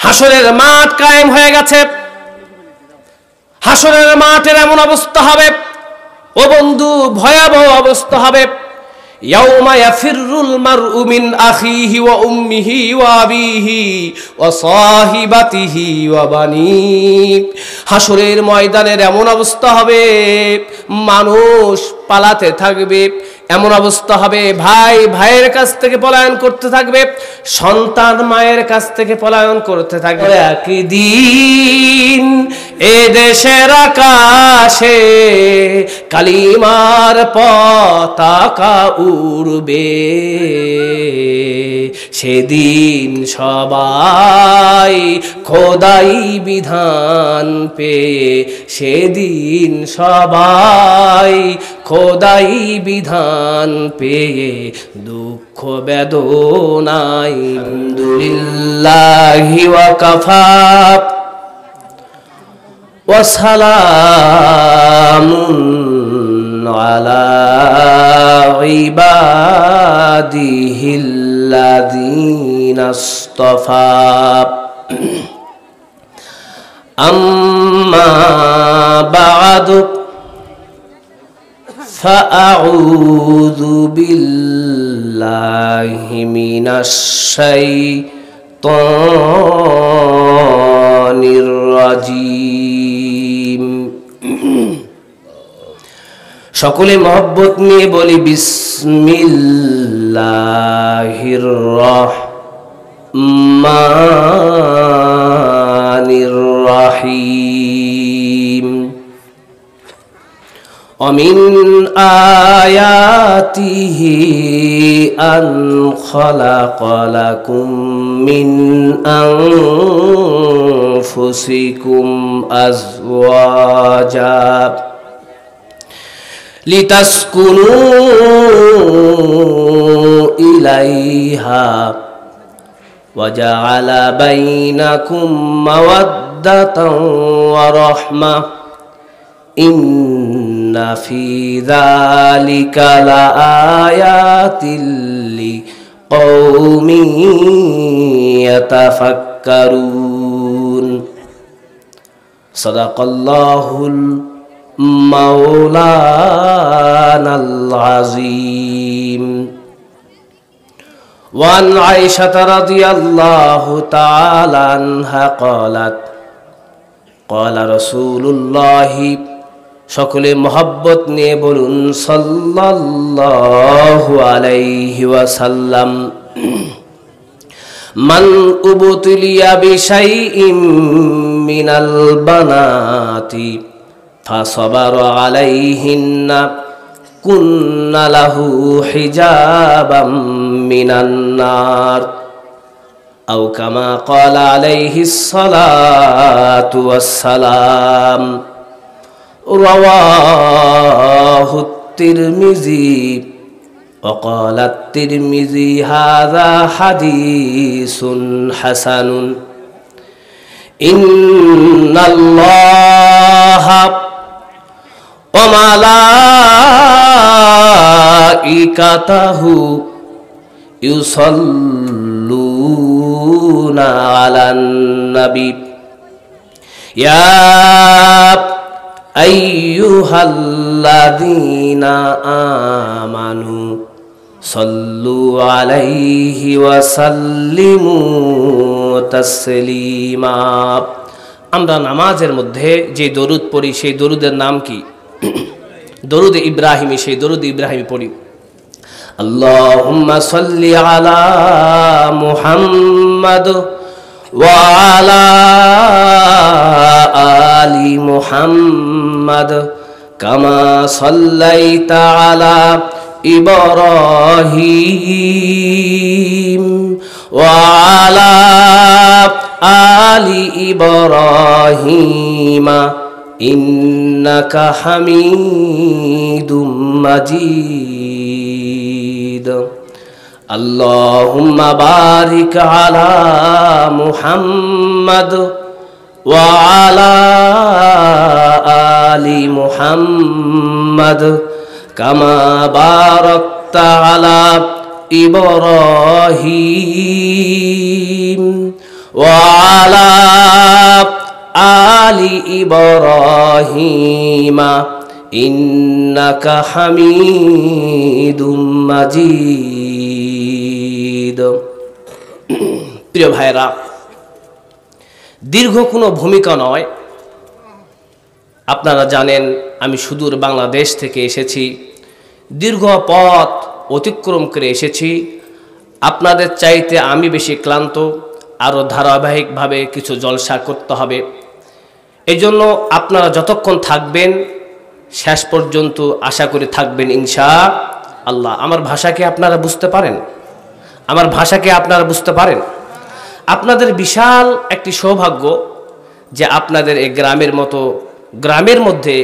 হাসরের মাঠ কায়েম হয়ে গেছে। হাসরের মাঠের এমন অবস্থা হবে, ও বন্ধু, ভয়াবহ অবস্থা হবে। ইয়াউমা ইয়াফিরুল মারউ মিন আখিহি ওয়া উম্মিহি ওয়া আবিহি ওয়া সাহিবাতিহি ওয়া বানিহি। হাসরের ময়দানের এমন অবস্থা হবে, মানুষ পালাতে থাকবে। এমন অবস্থা হবে, ভাই ভাইয়ের কাছ থেকে পলায়ন করতে থাকবে, সন্তান মায়ের কাছ থেকে পলায়ন করতে থাকবে। একদিন এ দেশের আকাশে কালিমার পতাকা উড়বে, সেদিন সবাই খোদাই বিধান পেয়ে, সেদিন সবাই খোদাই বিধান পেয়ে দুঃখ বেদনায় আলহামদুলিল্লাহি ওয়া কাফা ওয়া সালামুন আলা ইবাদিহিল্লাযীনা ইসতাফা। আম্মা বা'দু ফাআউযু বিল্লাহি মিনাশ শাইতানির রাজীম। সকলে মহব্বত নিয়ে বলি বিসমিল্লাহির রহমানির রহিম। ومن آياته أن خلق لكم من أنفسكم أزواجا لتسكنوا إليها وجعل بينكم مودة ورحمة إن في ذلك لآيات لقوم يتفكرون صدق الله المولانا العظيم. وعن عائشة رضي الله تعالى عنها قالت قال رسول الله সকলে মহব্বত নিয়ে বলুন সাল্লাল্লাহু আলাইহি ওয়াসাল্লাম। মান উবতুলিয়া বিশাইইম মিনাল বানাতি ফাসাবারা আলাইহিন্না কুন্না লাহু হিজাবাম মিনান নার আও কামা ক্বালা আলাইহিস সালাতু ওয়াস সালাম। رواه الترمذي وقال الترمذي هذا حديث حسن. إن الله وملائكته يصلون على النبي يا আইয়ুহাল্লাযীনা আমানু সাল্লু আলাইহি ওয়া সাল্লিমু তাসলিমা। আমরা নামাজের মধ্যে যে দরুদ পড়ি সেই দরুদের নাম কি? দরুদ ইব্রাহিমী। সেই দরুদ ইব্রাহিমী পড়ি। আল্লাহুম্মা সাল্লি আলা মুহাম্মাদ ওয়া আলা আলি মুহাম্মাদ কামা সাল্লাইতা আলা ইব্রাহিম ওয়া আলা আলি ইব্রাহিম ইন্নাকা হামিদুম মাজিদ। আল্লাহুম্মা বারিক আলা মুহাম্মাদ ওয়া আলা আলি মুহাম্মাদ কামা বারাকতা আলা ইব্রাহিম وعلى آل إبراهيم إنك حميد مجيد। প্রিয় ভাইরা, দীর্ঘ কোনো ভূমিকা নয়। আপনারা জানেন আমি সুদূর বাংলাদেশ থেকে এসেছি, দীর্ঘ পথ অতিক্রম করে এসেছি। আপনাদের চাইতে আমি বেশি ক্লান্ত, আরও ধারাবাহিকভাবে কিছু জলসা করতে হবে। এই জন্য আপনারা যতক্ষণ থাকবেন শেষ পর্যন্ত আশা করে থাকবেন ইনশাআল্লাহ। আমার ভাষাকে আপনারা বুঝতে পারেন? আমার ভাষাকে আপনারা বুঝতে পারেন? আপনাদের বিশাল একটি সৌভাগ্য যে আপনাদের এই গ্রামের মধ্যে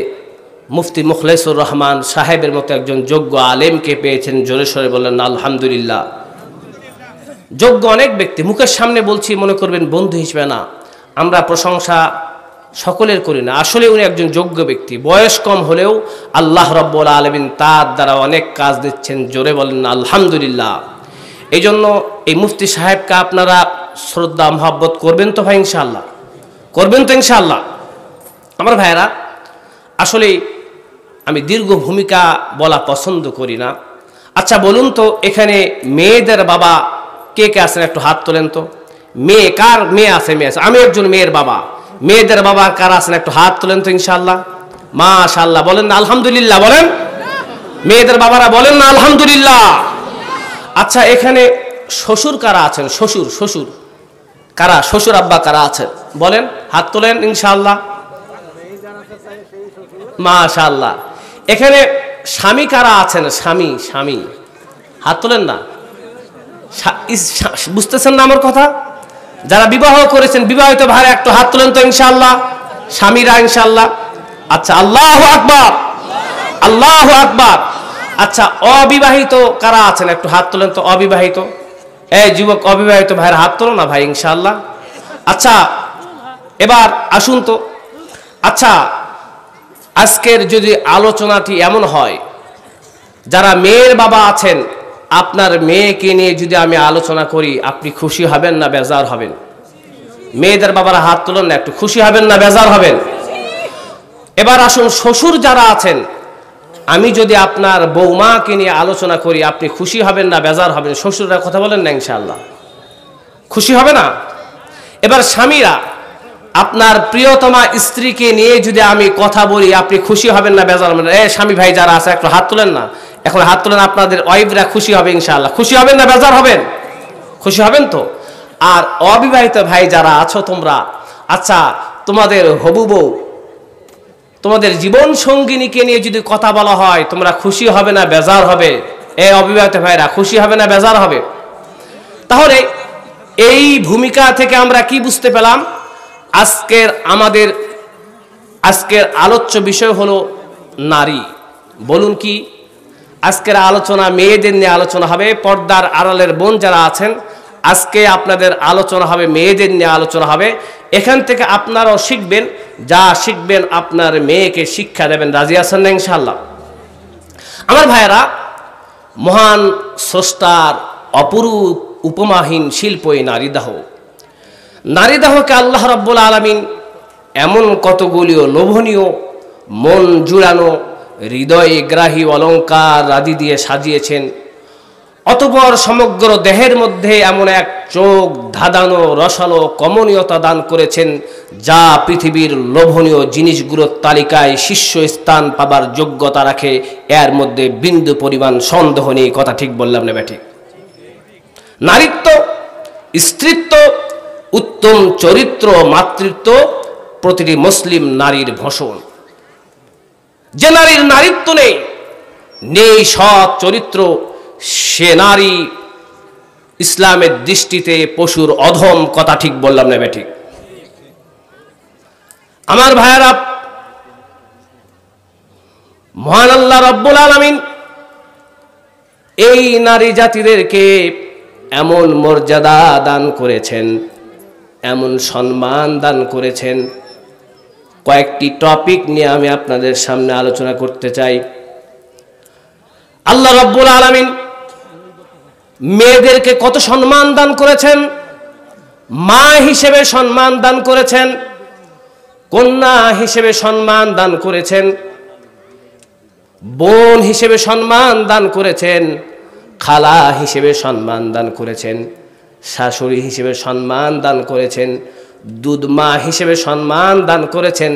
মুফতি মুখলেসুর রহমান সাহেবের মতো একজন যোগ্য আলেমকে পেয়েছেন। জোরে সোরে বললেন আলহামদুলিল্লাহ। যোগ্য অনেক ব্যক্তি, মুখের সামনে বলছি মনে করবেন বন্ধু হিসেবে না, আমরা প্রশংসা সকলের করি না, আসলে উনি একজন যোগ্য ব্যক্তি। বয়স কম হলেও আল্লাহ রাব্বুল আলামিন তার দ্বারা অনেক কাজ দিচ্ছেন। জোরে বলেন আলহামদুলিল্লাহ। এই জন্য এই মুফতি সাহেবকে আপনারা শ্রদ্ধা মহব্বত করবেন তো ভাই? ইনশাআল্লাহ করবেন তো ইনশাআল্লাহ। আমার ভাইয়েরা, আসলে আমি দীর্ঘ ভূমিকা বলা পছন্দ করি না। আচ্ছা বলুন তো, এখানে মেয়েদের বাবা কে কে আছেন? একটু হাত তোলেন তো। কার মেয়ে আছে? আমি একজন মেয়ের বাবা। মেয়েদের বাবা কার আছেন? একটু হাত তোলেন তো ইনশাআল্লাহ। মাশাআল্লাহ, বলেন না আলহামদুলিল্লাহ? বলেন, মেয়েদের বাবারা বলেন না আলহামদুলিল্লাহ। আচ্ছা, এখানে শ্বশুর কারা আছেন? শ্বশুর কারা? শ্বশুর আব্বা কারা আছেন? বলেন, হাত তোলেন ইনশাআল্লাহ। মাশাআল্লাহ। এখানে স্বামী কারা আছেন? স্বামী হাত তোলেন না। বুঝতেছেন না আমার কথা? যারা বিবাহ করেছেন, বিবাহিত ভাইরা একটু হাত তোলেন তো ইনশাআল্লাহ। স্বামীরা ইনশাআল্লাহ। আচ্ছা, আল্লাহু আকবার, আল্লাহু আকবার। আচ্ছা, অবিবাহিত কারা আছেন? একটু হাত তোলেন তো। অবিবাহিত, এই যুবক অবিবাহিত ভাইরা হাত তোলো না ভাই ইনশাআল্লাহ। আচ্ছা, এবার আসুন তো। আচ্ছা, আজকের যদি আলোচনাটি এমন হয়, যারা মেয়ের বাবা আছেন, আপনার মেয়েকে নিয়ে যদি আমি আলোচনা করি, আপনি খুশি হবেন না বেজার হবেন? মেয়েদের বাবারা হাত তুলেন না, একটু খুশি হবেন না বেজার হবেন? এবার আসুন, শ্বশুর যারা আছেন, আমি যদি আপনার বৌমাকে নিয়ে আলোচনা করি, আপনি খুশি হবেন না বেজার হবেন? শ্বশুররা কথা বলেন না ইনশাআল্লাহ, খুশি হবে না? এবার স্বামীরা, আপনার প্রিয়তমা স্ত্রীকে নিয়ে যদি আমি কথা বলি, আপনি খুশি হবেন না বেজার হবেন? স্বামী ভাই যারা আছে একটু হাত তুলেন না, এখন হাত তুলেন। আপনাদের ওয়াইফরা খুশি হবে ইনশাআল্লাহ? খুশি হবেন না বেজার হবেন? খুশি হবেন তো? আর অবিবাহিত ভাই যারা আছো তোমরা, আচ্ছা, তোমাদের হবু বউ, তোমাদের জীবন সঙ্গিনীকে নিয়ে যদি কথা বলা হয়, তোমরা খুশি হবে না বেজার হবে? অবিবাহিত ভাইরা খুশি হবে না বেজার হবে? তাহলে এই ভূমিকা থেকে আমরা কি বুঝতে পেলাম? আজকের আলোচ্য বিষয় হলো নারী। বলুন কি? আজকের আলোচনা মেয়েদের নিয়ে আলোচনা হবে। পর্দার আড়ালের বোন যারা আছেন, আজকে আপনাদের আলোচনা হবে মেয়েদের নিয়ে আলোচনা হবে। এখান থেকে আপনারাও শিখবেন, যা শিখবেন আপনার মেয়েকে শিক্ষা দেবেন। রাজি আছেন না ইনশাআল্লাহ? আমার ভাইয়েরা, মহান স্রষ্টার অপরূপ উপমাহীন শিল্প এই নারীদাহ। নারীদাহকে আল্লাহ রাব্বুল আলামিন এমন কতগুলিও লোভনীয়, মন জুড়ানো, হৃদয় গ্রাহী অলঙ্কার আদি দিয়ে সাজিয়েছেন। অতঃপর সমগ্র দেহের মধ্যে এমন এক চোখ ধাঁধানো রসালো কমনীয়তা দান করেছেন, যা পৃথিবীর লোভনীয় জিনিসগুলোর তালিকায় শীর্ষস্থান পাবার যোগ্যতা রাখে। এর মধ্যে বিন্দু পরিমাণ সন্দেহ নেই। কথা ঠিক বললাম না বেঠিক? নারীত্ব, স্ত্রীত্ব, উত্তম চরিত্র, মাতৃত্ব প্রতিটি মুসলিম নারীর ভূষণ। যে নারীর নারীত্ব নেই সৎ চরিত্র, সে নারী ইসলামের দৃষ্টিতে পশুর অধম। কথা ঠিক বললাম না বেঠিক? আমার ভাইয়েরা, মহান আল্লাহ রাব্বুল আলামিন এই নারী জাতিদেরকে এমন মর্যাদা দান করেছেন, এমন সম্মান দান করেছেন। কয়েকটি টপিক নিয়ে আমি আপনাদের সামনে আলোচনা করতে চাই। আল্লাহ রাব্বুল আলামিন মেয়েদেরকে কত সম্মান দান করেছেন, মা হিসেবে সম্মান দান করেছেন, কন্যা হিসেবে সম্মান দান করেছেন, বোন হিসেবে সম্মান দান করেছেন, খালা হিসেবে সম্মান দান করেছেন, শাশুড়ি হিসেবে সম্মান দান করেছেন, দুধমা হিসেবে সম্মান দান করেছেন।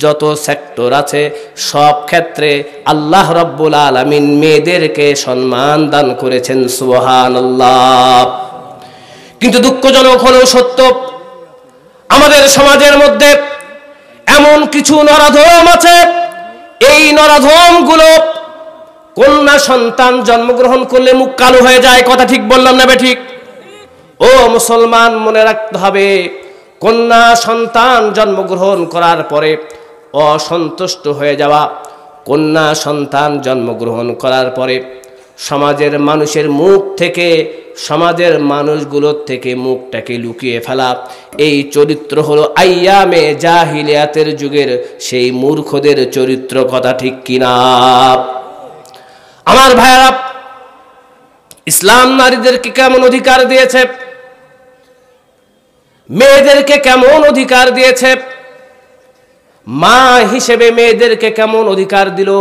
যত সেক্টর আছে সব ক্ষেত্রে আল্লাহ রাব্বুল আলামিন মেয়েদেরকে সম্মান দান করেছেন। সুবহানাল্লাহ। কিন্তু দুঃখজনক হলেও সত্য, আমাদের সমাজের মধ্যে এমন কিছু নরাধম আছে, এই নরাধমগুলো কন্যা সন্তান জন্মগ্রহণ করলে মুখ কালো হয়ে যায়। কথা ঠিক বললাম না বেঠিক? ও মুসলমান, মনে রাখতে হবে, কন্যা সন্তান জন্মগ্রহণ করার পরে অসন্তুষ্ট হয়ে যাওয়া, কন্যা সন্তান জন্মগ্রহণ করার পরে সমাজের মানুষের মুখ থেকে, সমাজের মানুষগুলোর থেকে মুখটাকে লুকিয়ে ফেলা, এই চরিত্র হলো আইয়ামে জাহিলিয়াতের যুগের সেই মূর্খদের চরিত্র। কথা ঠিক কিনা? আমার ভাইরা, ইসলাম নারীদেরকে কেমন অধিকার দিয়েছে, মেয়েদেরকে কেমন অধিকার দিয়েছে, মা হিসেবে মেয়েদেরকে কেমন অধিকার দিল।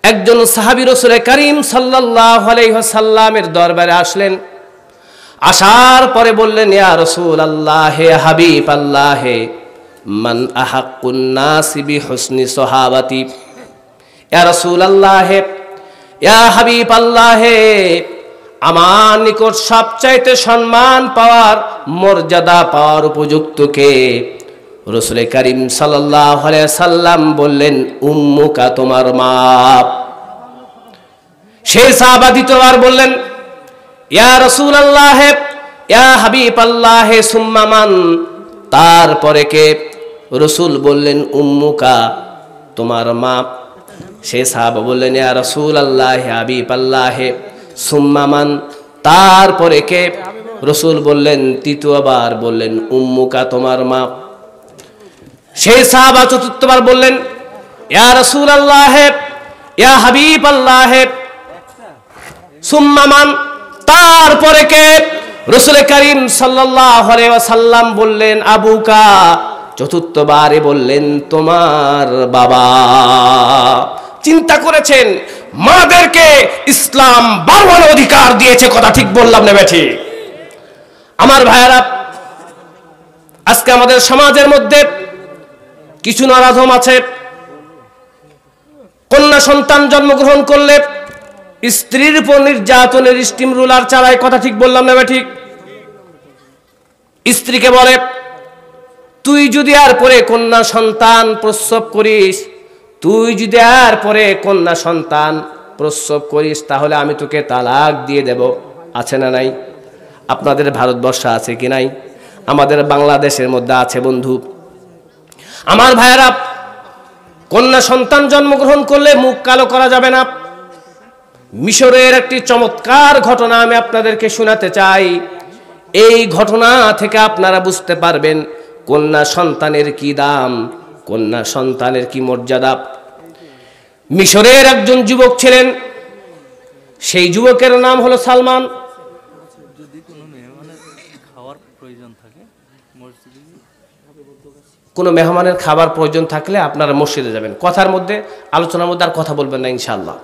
একজন সাহাবী রাসূল করিম সাল্লাল্লাহু আলাইহি ওয়াসাল্লামের দরবারে আসলেন। আসার পরে বললেন, ইয়া রাসূলুল্লাহ, হে হাবিব আল্লাহ, মান আহাক্কুন নাসি বিহুসনি সাহাবাতি। ইয়া রাসূলুল্লাহ, ইয়া হাবিব আল্লাহ, আমার নিকট সবচাইতে সম্মান পাওয়ার, মর্যাদা পাওয়ার উপযুক্ত কে? রাসূল করিম সাল্লাল্লাহু আলাইহি সাল্লাম বললেন, উম্মুকা, তোমার মা। সেই সাহাবা দ্বিতীয়বার বললেন, ইয়া রাসূলুল্লাহ, ইয়া হাবিব আল্লাহ, সুম্মা মান? তারপরে কে? রাসূল বললেন, উম্মুকা, তোমার মা। সেই সাহাবা বললেন, ইয়া রাসূলুল্লাহ, হাবিব আল্লাহ, সুম্মা মান? তারপরে কে? রাসূল বললেন, তৃতীয়বার বললেন, উম্মুকা, তোমার মা। সেই সাহাবা চতুর্থবার বললেন, ইয়া রাসূলুল্লাহ, ইয়া হাবিব আল্লাহ, সুম্মা মান? তারপরে কে? রাসূল করিম সাল্লাল্লাহু আলাইহি ওয়াসাল্লাম বললেন, আবুকা। চতুর্থবারে বললেন, তোমার বাবা। চিন্তা করেছেন, মাদেরকে ইসলাম বারবার অধিকার দিয়েছে। কথা ঠিক বললাম না বেঠিক? আমার ভাইয়েরা, আজকে আমাদের সমাজের মধ্যে কিছু নরাধম আছে, কন্যা সন্তান জন্মগ্রহণ করলে স্ত্রীর উপর নির্যাতনের স্টিম রুলার চালায়। কথা ঠিক বললাম না বেঠিক? স্ত্রীকে বলে, তুই যদি আর পরে কন্যা সন্তান প্রসব করিস, তুই যদি আর পরে কন্যা সন্তান প্রসব করিস, তাহলে আমি তোকে তালাক দিয়ে দেব। আছে না নাই? আপনাদের ভারতবর্ষে আছে কি নাই? আমাদের বাংলাদেশের মধ্যে আছে বন্ধু। আমার ভাইয়েরা, কন্যা সন্তান জন্মগ্রহণ করলে মুখ কালো করা যাবে না। মিশরের একটি চমৎকার ঘটনা আমি আপনাদেরকে শোনাতে চাই। এই ঘটনা থেকে আপনারা বুঝতে পারবেন কন্যা সন্তানের কি দাম, কন্যা সন্তানের কি মর্যাদা। মিশরের একজন যুবক ছিলেন, সেই যুবকের নাম হলো সালমান। কোনো মেহমানের খাবার প্রয়োজন থাকলে আপনারা মসজিদে যাবেন। কথার মধ্যে, আলোচনার মধ্যে আর কথা বলবেন না ইনশাআল্লাহ।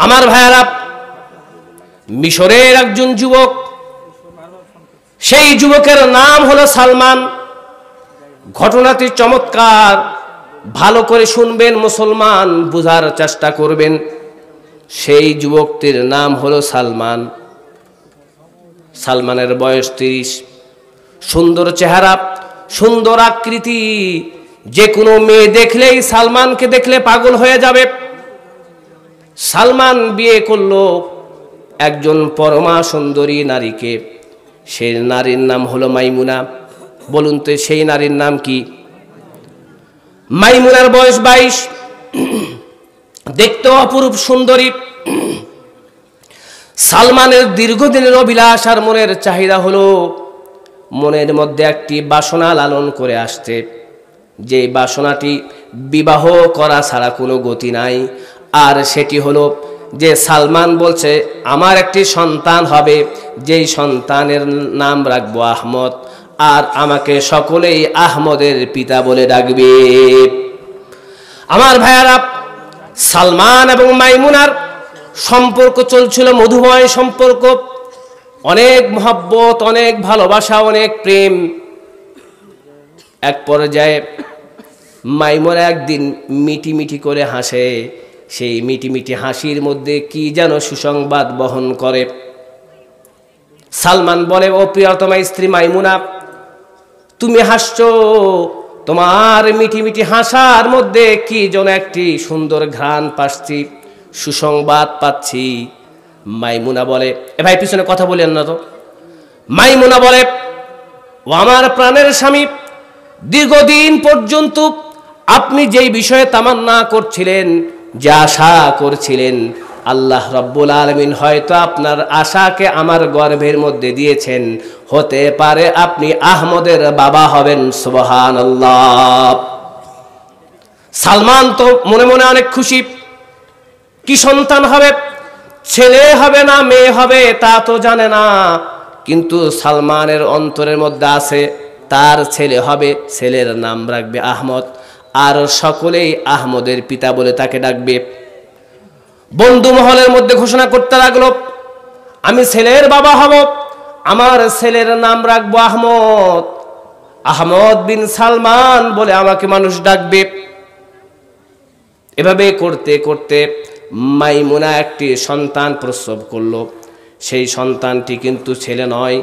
আমার ভাইয়ারা, মিশরের একজন যুবক, সেই যুবকের নাম হলো সালমান। ঘটনাটি চমৎকার, ভালো করে শুনবেন মুসলমান, বুঝার চেষ্টা করবেন। সেই যুবকটির নাম হলো সালমান। সালমানের বয়স 30। সুন্দর চেহারা, সুন্দর আকৃতি, যে কোনো মেয়ে দেখলেই সালমানকে দেখলে পাগল হয়ে যাবে। সালমান বিয়ে করলো একজন পরমা সুন্দরী নারীকে। সেই নারীর নাম হলো মাইমুনা। বলুন তো সেই নারীর নাম কি? মাইমুনার বয়স 22। দেখতে অপরূপ সুন্দরী। সালমানের দীর্ঘদিনের অভিলাষ আর মনের চাহিদা হলো মনের মধ্যে একটি বাসনা লালন করে আসছে, যে বাসনাটি বিবাহ করা ছাড়া কোনো গতি নাই। আর সেটি হলো যে সালমান বলছে আমার একটি সন্তান হবে, যেই সন্তানের নাম রাখবো আহমদ, আর আমাকে সকলেই আহমদের পিতা বলে ডাকবে। আমার ভাইয়ারা, সালমান এবং মাইমুনার সম্পর্ক চলছিল মধুময় সম্পর্ক, অনেক মহব্বত, অনেক ভালোবাসা, অনেক প্রেম। এক পর্যায়ে মাইমুনা একদিন মিটি মিটি করে হাসে, সেই মিটি মিটি হাসির মধ্যে কি যেন সুসংবাদ বহন করে। সালমান বলে, ও প্রিয়তমা স্ত্রী মাইমুনা, তুমি হাসছো, তোমার মিটি মিটি হাসার মধ্যে কি যেন একটি সুন্দর ঘ্রাণ পাচ্ছি, সুসংবাদ পাচ্ছি। মাইমুনা বলে, এ ভাই পিছনে কথা বলেন না তো। মাইমুনা বলে, ও আমার প্রাণের স্বামী, দীর্ঘদিন পর্যন্ত আপনি যেই বিষয়ে তামান্না করছিলেন, যে আশা করছিলেন, আল্লাহ রাব্বুল আলামিন হয়তো আপনার আশাকে আমার গর্ভের মধ্যে দিয়েছেন। হতে পারে আপনি আহমদের বাবা হবেন। সুবহানাল্লাহ। সালমান তো মনে মনে অনেক খুশি। কি সন্তান হবে, ছেলে হবে না মেয়ে হবে তা তো জানে না, কিন্তু সালমানের অন্তরের মধ্যে আছে তার ছেলে হবে, ছেলের নাম রাখবে আহমদ, আর সকলেই আহমদের পিতা বলে তাকে ডাকবে। বন্ধু মহলের মধ্যে ঘোষণা করতে লাগলো, আমি ছেলের বাবা হব, আমার ছেলের নাম রাখবো আহমদ, আহমদ বিন সালমান বলে আমাকে মানুষ ডাকবে। এভাবে করতে করতে মাইমুনা একটি সন্তান প্রসব করলো। সেই সন্তানটি কিন্তু ছেলে নয়,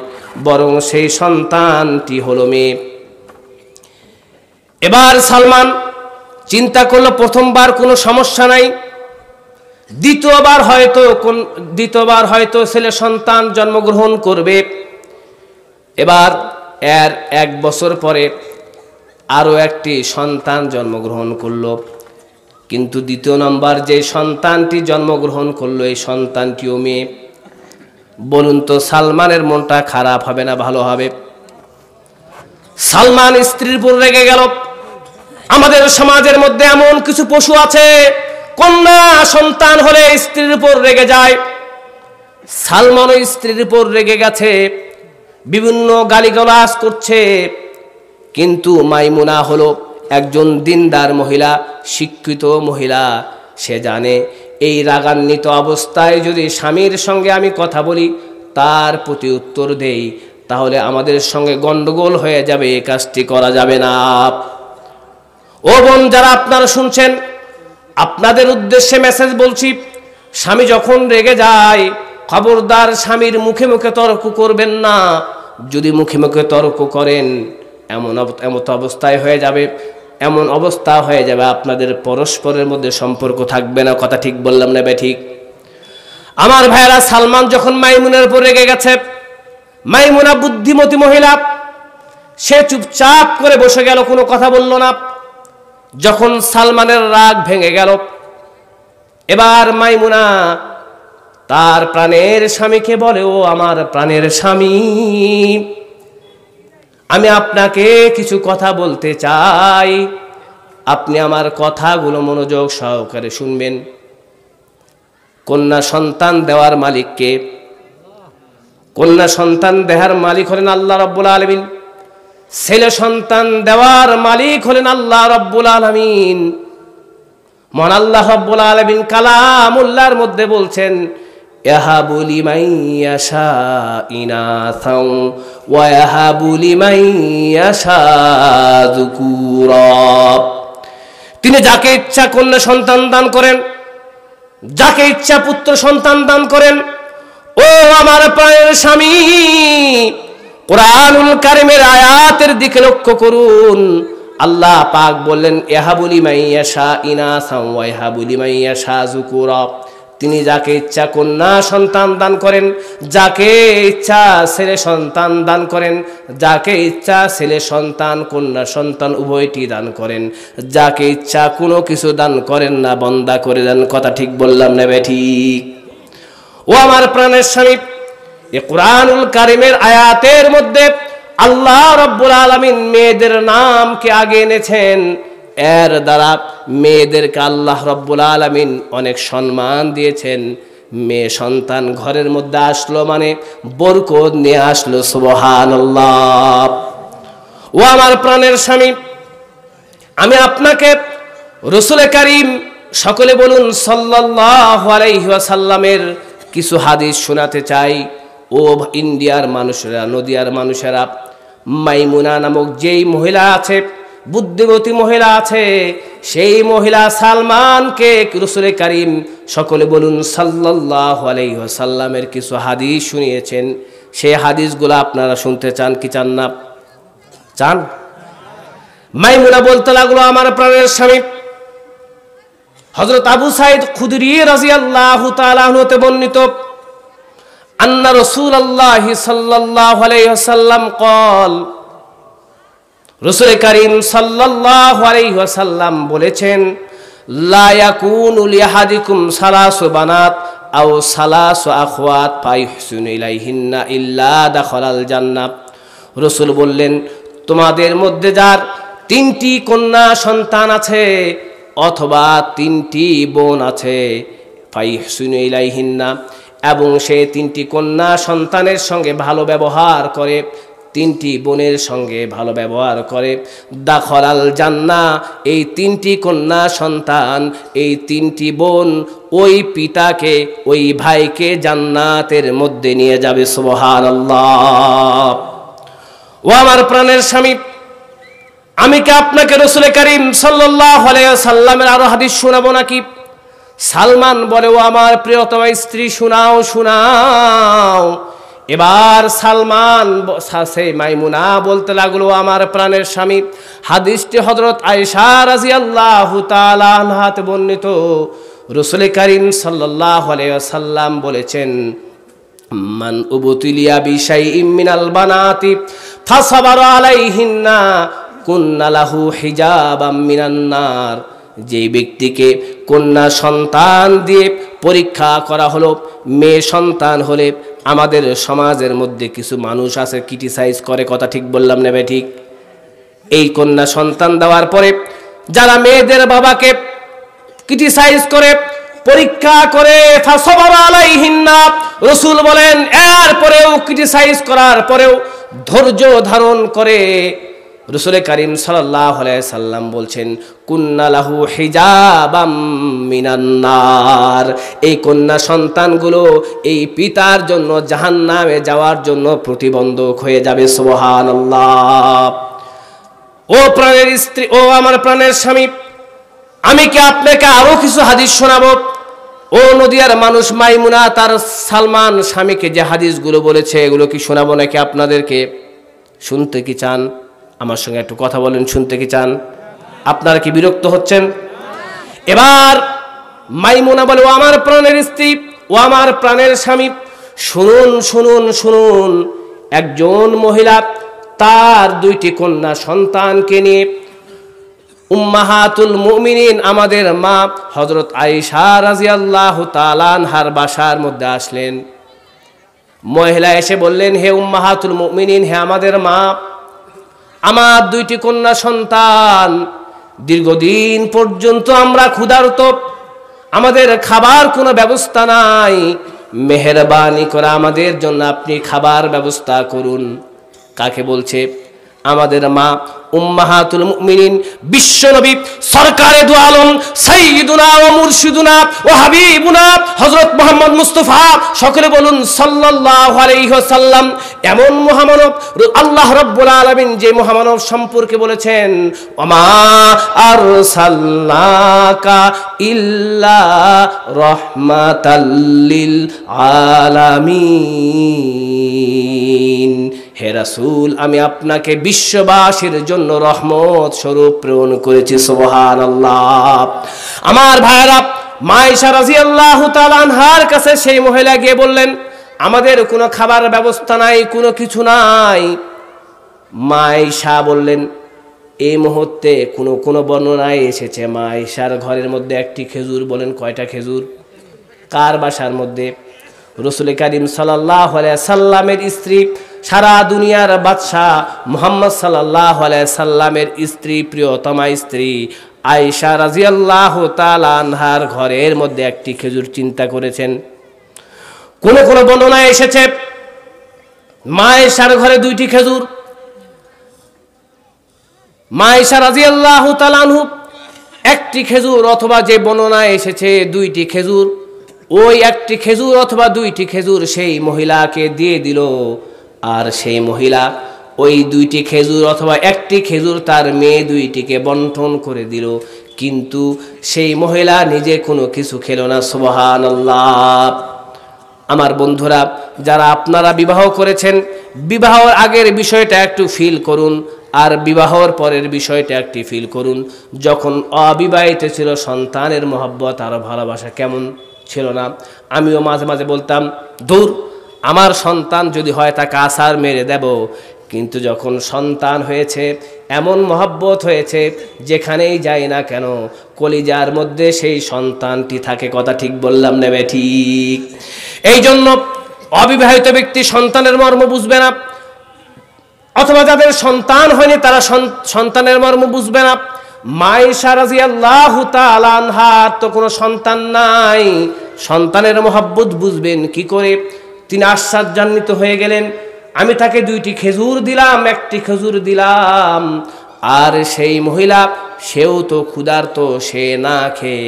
বরং সেই সন্তানটি হলো মেয়ে। এবার সালমান চিন্তা করলো, প্রথমবার কোনো সমস্যা নাই, দ্বিতীয়বার হয়তো ছেলে সন্তান জন্মগ্রহণ করবে। এবার এর 1 বছর পরে আরো একটি সন্তান জন্মগ্রহণ করলো, কিন্তু দ্বিতীয় নম্বর যে সন্তানটি জন্মগ্রহণ করলো এই সন্তানটিও মেয়ে। বলুন তো সালমানের মনটা খারাপ হবে না ভালো হবে? সালমান স্ত্রীর উপর রেগে গেল। আমাদের সমাজের মধ্যে এমন কিছু পশু আছে, কন্যা সন্তান হলে স্ত্রীর উপর রেগে যায়। সালমানও স্ত্রীর উপর রেগে গেছে, বিভিন্ন গালিগালাজ করছে। কিন্তু মাইমুনা হলো একজন দিনদার মহিলা, শিক্ষিত মহিলা। সে জানে এই রাগান্বিত অবস্থায় যদি স্বামীর সঙ্গে আমি কথা বলি, তার প্রতি উত্তর দেই, তাহলে আমাদের সঙ্গে গন্ডগোল হয়ে যাবে, এই কাজটি করা যাবে না। ও বোন যারা আপনারা শুনছেন, আপনাদের উদ্দেশ্যে মেসেজ বলছি, স্বামী যখন রেগে যায়, খবরদার স্বামীর মুখে মুখে তর্ক করবেন না। যদি মুখে মুখে তর্ক করেন, এমন অবস্থায় হয়ে যাবে, এমন অবস্থা হয়ে যাবে আপনাদের পরস্পরের মধ্যে সম্পর্ক থাকবে না। কথা ঠিক বললাম না? ঠিক। আমার ভাইয়েরা, সালমান যখন মাইমুনার উপর রেগে গেছে, মাইমুনা বুদ্ধিমতী মহিলা, সে চুপচাপ করে বসে গেল, কোনো কথা বলল না। যখন সালমানের রাগ ভেঙে গেল, এবার মাইমুনা তার প্রাণের স্বামীকে বলে, ও আমার প্রাণের স্বামী, আমি আপনাকে কিছু কথা বলতে চাই, আপনি আমার কথাগুলো মনোযোগ সহকারে শুনবেন। কন্যা সন্তান দেওয়ার মালিক কে? কন্যা সন্তান দেওয়ার মালিক হলেন আল্লাহ রাব্বুল আলামিন। ছেলে সন্তান দেওয়ার মালিক হলেন আল্লাহ রাব্বুল আলামিন। মহান আল্লাহ রাব্বুল আলামিন কালামুল্লাহর মধ্যে বলছেন, ইয়াহাবু লিমান ইয়াশা ইনাসাও ওয়া ইয়াহাবু লিমান ইয়াশা যুকুরা। তিনি যাকে ইচ্ছা কন্যা সন্তান দান করেন, যাকে ইচ্ছা পুত্র সন্তান দান করেন। ও আমার প্রাণের স্বামী, কুরআনুল কারীমের আয়াতের দিকে লক্ষ্য করুন। আল্লাহ পাক বললেন, ইয়াহাবু লিমান ইয়াশা ইনাসাও ওয়া ইয়াহাবু লিমান ইয়াশা যুকুরা। তিনি যাকে ইচ্ছা কন্যা সন্তান দান করেন, যাকে ইচ্ছা ছেলে সন্তান দান করেন, যাকে ইচ্ছা ছেলে সন্তান কন্যা সন্তান উভয়টি দান করেন, যাকে ইচ্ছা কোনো কিছু দান করেন না, বন্দা করে দেন। কথা ঠিক বললাম না ঠিক? ও আমার প্রাণের স্বামী, এই কুরআনুল কারীমের আয়াতের মধ্যে আল্লাহ রাব্বুল আলামিন মেয়েদের নামকে আগে এনেছেন। এর দ্বারা মেয়েদেরকে আল্লাহ রাব্বুল আলামিন অনেক সম্মান দিয়েছেন। মেয়ে সন্তান ঘরের মধ্যে আসলো মানে বরকত নিয়ে আসলো। সুবহানাল্লাহ। ও আমার প্রাণের স্বামী, আমি আপনাকে রাসূল করিম, সকলে বলুন সাল্লাল্লাহু আলাইহি ওয়াসাল্লামের কিছু হাদিস শোনাতে চাই। ও ইন্ডিয়ার মানুষেরা, নদিয়ার মানুষেরা, মাইমুনা নামক যেই মহিলা আছে, বুদ্ধিমতী মহিলা আছে, সেই মহিলা সালমানকে রাসূল করিম, সকলে বলুন সাল্লাল্লাহু আলাইহি ওয়াসাল্লামের কিছু হাদিস শুনিয়েছেন। সেই হাদিসগুলো আপনারা শুনতে চান কি চান না? চান? মাইমুনা বলতে লাগলো, আমার প্রাণের স্বামী, হযরত আবু সাঈদ খুদরি রাদিয়াল্লাহু তাআলা আনহু হতে বর্ণিত, আন্না রাসূলুল্লাহ সাল্লাল্লাহু আলাইহি ওয়াসাল্লাম قال, রাসূল করিম সাল্লাল্লাহু আলাইহি ওয়াসাল্লাম বলেছেন, লা ইয়াকুনু লিআহাদিকুম সালাসু বানাত আও সালাসু আখওয়াত ফায়ুহসিনু ইলাইহিন্না ইল্লা দাখালাল জান্নাহ। রাসূল বললেন, তোমাদের মধ্যে যার 3টি কন্যা সন্তান আছে অথবা 3টি বোন আছে, ফায়ুহসিনু ইলাইহিন্না, এবং সে 3টি কন্যা সন্তানের সঙ্গে ভালো ব্যবহার করে, 3টি বোনের সঙ্গে ভালো ব্যবহার করে, দাখালাল জান্নাহ, এই 3টি কন্যা সন্তান, এই 3টি বোন ওই পিতাকে, ওই ভাইকে জান্নাতের মধ্যে নিয়ে যাবে। সুবহানাল্লাহ। ও আমার প্রাণের স্বামী, আমি কি আপনাকে রাসূল করিম সাল্লাল্লাহু আলাইহি ওয়াসাল্লামের আরো হাদিস শোনাবো নাকি? সালমান বলে, ও আমার প্রিয়তমা স্ত্রী, শোনাও শোনাও। এবার সালমান মাইমুনা বলতে লাগলো, আমার প্রাণের স্বামী, হাদিসটি হযরত আয়েশা রাদিয়াল্লাহু তাআলা আনহাতে বর্ণিত। রাসূল করিম সাল্লাল্লাহু আলাইহি ওয়াসাল্লাম বলেছেন, মান উবতুলিয়া বিশাইইম মিনাল বানাতি ফাসাবারা আলাইহিন্না কুন্না লাহু হিজাবাম মিনান নার। যে ব্যক্তিকে কন্যা সন্তান দিয়ে পরীক্ষা করা হলো, মেয়ে সন্তান হলে আমাদের সমাজের মধ্যে কিছু মানুষ আছে ক্রিটিসাইজ করে, কথা ঠিক বললাম না ভাই? ঠিক। এই কন্যা সন্তান দেওয়ার পরে যারা মেয়েদের বাবাকে ক্রিটিসাইজ করে, পরীক্ষা করে, ফাসাবারা আলাইহিন্না, রাসূল বলেন এরপরেও ক্রিটিসাইজ করার পরেও ধৈর্য ধারণ করে, রাসূল করিম সাল্লাল্লাহু আলাইহি সাল্লাম বলছেন, কুন্না লাহু হিজাবাম মিনান নার। এই কন্যা সন্তানগুলো এই পিতার জন্য জাহান্নামে যাওয়ার জন্য প্রতিবন্ধক হয়ে যাবে। সুবহানাল্লাহ। ও প্রাণের স্ত্রী, ও আমার প্রাণের স্বামী, আমি কি আপনাকে আরো কিছু হাদিস শোনাবো? ও নদিয়ার মানুষ, মাইমুনা তার সালমান স্বামীকে যে হাদিসগুলো বলেছে, এগুলো কি শোনাবো নাকি আপনাদেরকে? শুনতে কি চান? আমার সঙ্গে একটু কথা বলেন, শুনতে কি চান? আপনারা কি বিরক্ত হচ্ছেন? এবার মাইমুনা বলে, ও আমার প্রাণের স্ত্রী, ও আমার প্রাণের স্বামী, শুনুন শুনুন শুনুন। একজন মহিলা তার 2টি কন্যা সন্তানকে নিয়ে উম্মাহাতুল মুমিনিন, আমাদের মা হযরত আয়েশা রাদিয়াল্লাহু তাআলা আনহার বাসার মধ্যে আসলেন। মহিলা এসে বললেন, হে উম্মাহাতুল মুমিনিন, হে আমাদের মা, আমার 2টি কন্যা সন্তান, দীর্ঘদিন পর্যন্ত আমরা ক্ষুধার্ত, আমাদের খাবার কোনো ব্যবস্থা নাই, মেহেরবানি করে আমাদের জন্য আপনি খাবার ব্যবস্থা করুন। কাকে বলছে? আমাদের মা উম্মাহাতুল মুমিনিন, বিশ্বনবী সরকারে দু আলম, সাইয়্যিদুনা ওয়া মুরশিদুনা ওয়া হাবিবুনা হযরত মুহাম্মদ মুস্তাফা, সকলে বলুন সাল্লাল্লাহু আলাইহি ওয়াসাল্লাম। এমন মহামানব আল্লাহ রাব্বুল আলামিন যে মহামানব সম্পর্কে বলেছেন, ওমা আরসালনাকা ইল্লা রাহমাতাল লিল আলামিন। হে রাসূল, আমি আপনাকে বিশ্ববাসীর জন্য রহমত স্বরূপ প্রেরণ করেছি। সুবহানাল্লাহ। আমার ভাইরা, মা আয়েশা রাদিয়াল্লাহু তাআলা আনহার কাছে সেই মহিলা গিয়ে বললেন, আমাদের কোনো খাবার ব্যবস্থা নাই, কোনো কিছু নাই। মা আয়েশা বললেন, এই মুহূর্তে কোনো বর্ণনায় এসেছে মা আয়েশার ঘরের মধ্যে একটি খেজুর। বলেন কয়টা খেজুর? কার বাসার মধ্যে? রাসূল করিম সাল্লাল্লাহু আলাইহি সাল্লামের স্ত্রী সারা দুনিয়ার বাদশাহ মুহাম্মদ সাল্লাল্লাহু আলাইহি সাল্লামের স্ত্রী, প্রিয়তমা স্ত্রী আয়েশা রাদিয়াল্লাহু তাআলা আনহার ঘরের মধ্যে একটি খেজুর চিন্তা করেছেন। কোন কোন বর্ণনায় এসেছে মা আয়েশার ঘরে দুইটি খেজুর। মা আয়েশা রাদিয়াল্লাহু তাআলা আনহু একটি খেজুর, অথবা যে বর্ণনায় এসেছে দুইটি খেজুর, ওই একটি খেজুর অথবা দুইটি খেজুর সেই মহিলাকে দিয়ে দিল, আর সেই মহিলা ওই দুইটি খেজুর অথবা একটি খেজুর তার মেয়ে দুইটিকে বন্টন করে দিল। কিন্তু সেই মহিলা নিজে কোনো কিছু খেল না। সুবহানাল্লাহ। আমার বন্ধুরা, যারা আপনারা বিবাহ করেছেন, বিবাহের আগের বিষয়টা একটু ফিল করুন, আর বিবাহের পরের বিষয়টা একটি ফিল করুন। যখন অবিবাহিত ছিল সন্তানের মহব্বত আর ভালোবাসা কেমন ছিল না। আমিও মাঝে মাঝে বলতাম, দূর, আমার সন্তান যদি হয় তাকে আছাড় মেরে দেব। কিন্তু যখন সন্তান হয়েছে, এমন মহব্বত হয়েছে, যেখানেই যাই না কেন কলিজার মধ্যে সেই সন্তানটি থাকে। কথা ঠিক বললাম না ঠিক? এই জন্য অবিবাহিত ব্যক্তি সন্তানের মর্ম বুঝবে না, অথবা যাদের সন্তান হয়নি তারা সন্তানের মর্ম বুঝবে না। মা আয়েশা রাদিয়াল্লাহু তাআলা আনহার তো কোনো সন্তান নাই, সন্তানের মহব্বত বুঝবেন কি করে? তিনি আশ্চর্যান্বিত হয়ে গেলেন। আমি তাকে দুইটি খেজুর দিলাম, একটি খেজুর দিলাম, আর সেই মহিলা সেও তো ক্ষুধার্ত, সে না খেয়ে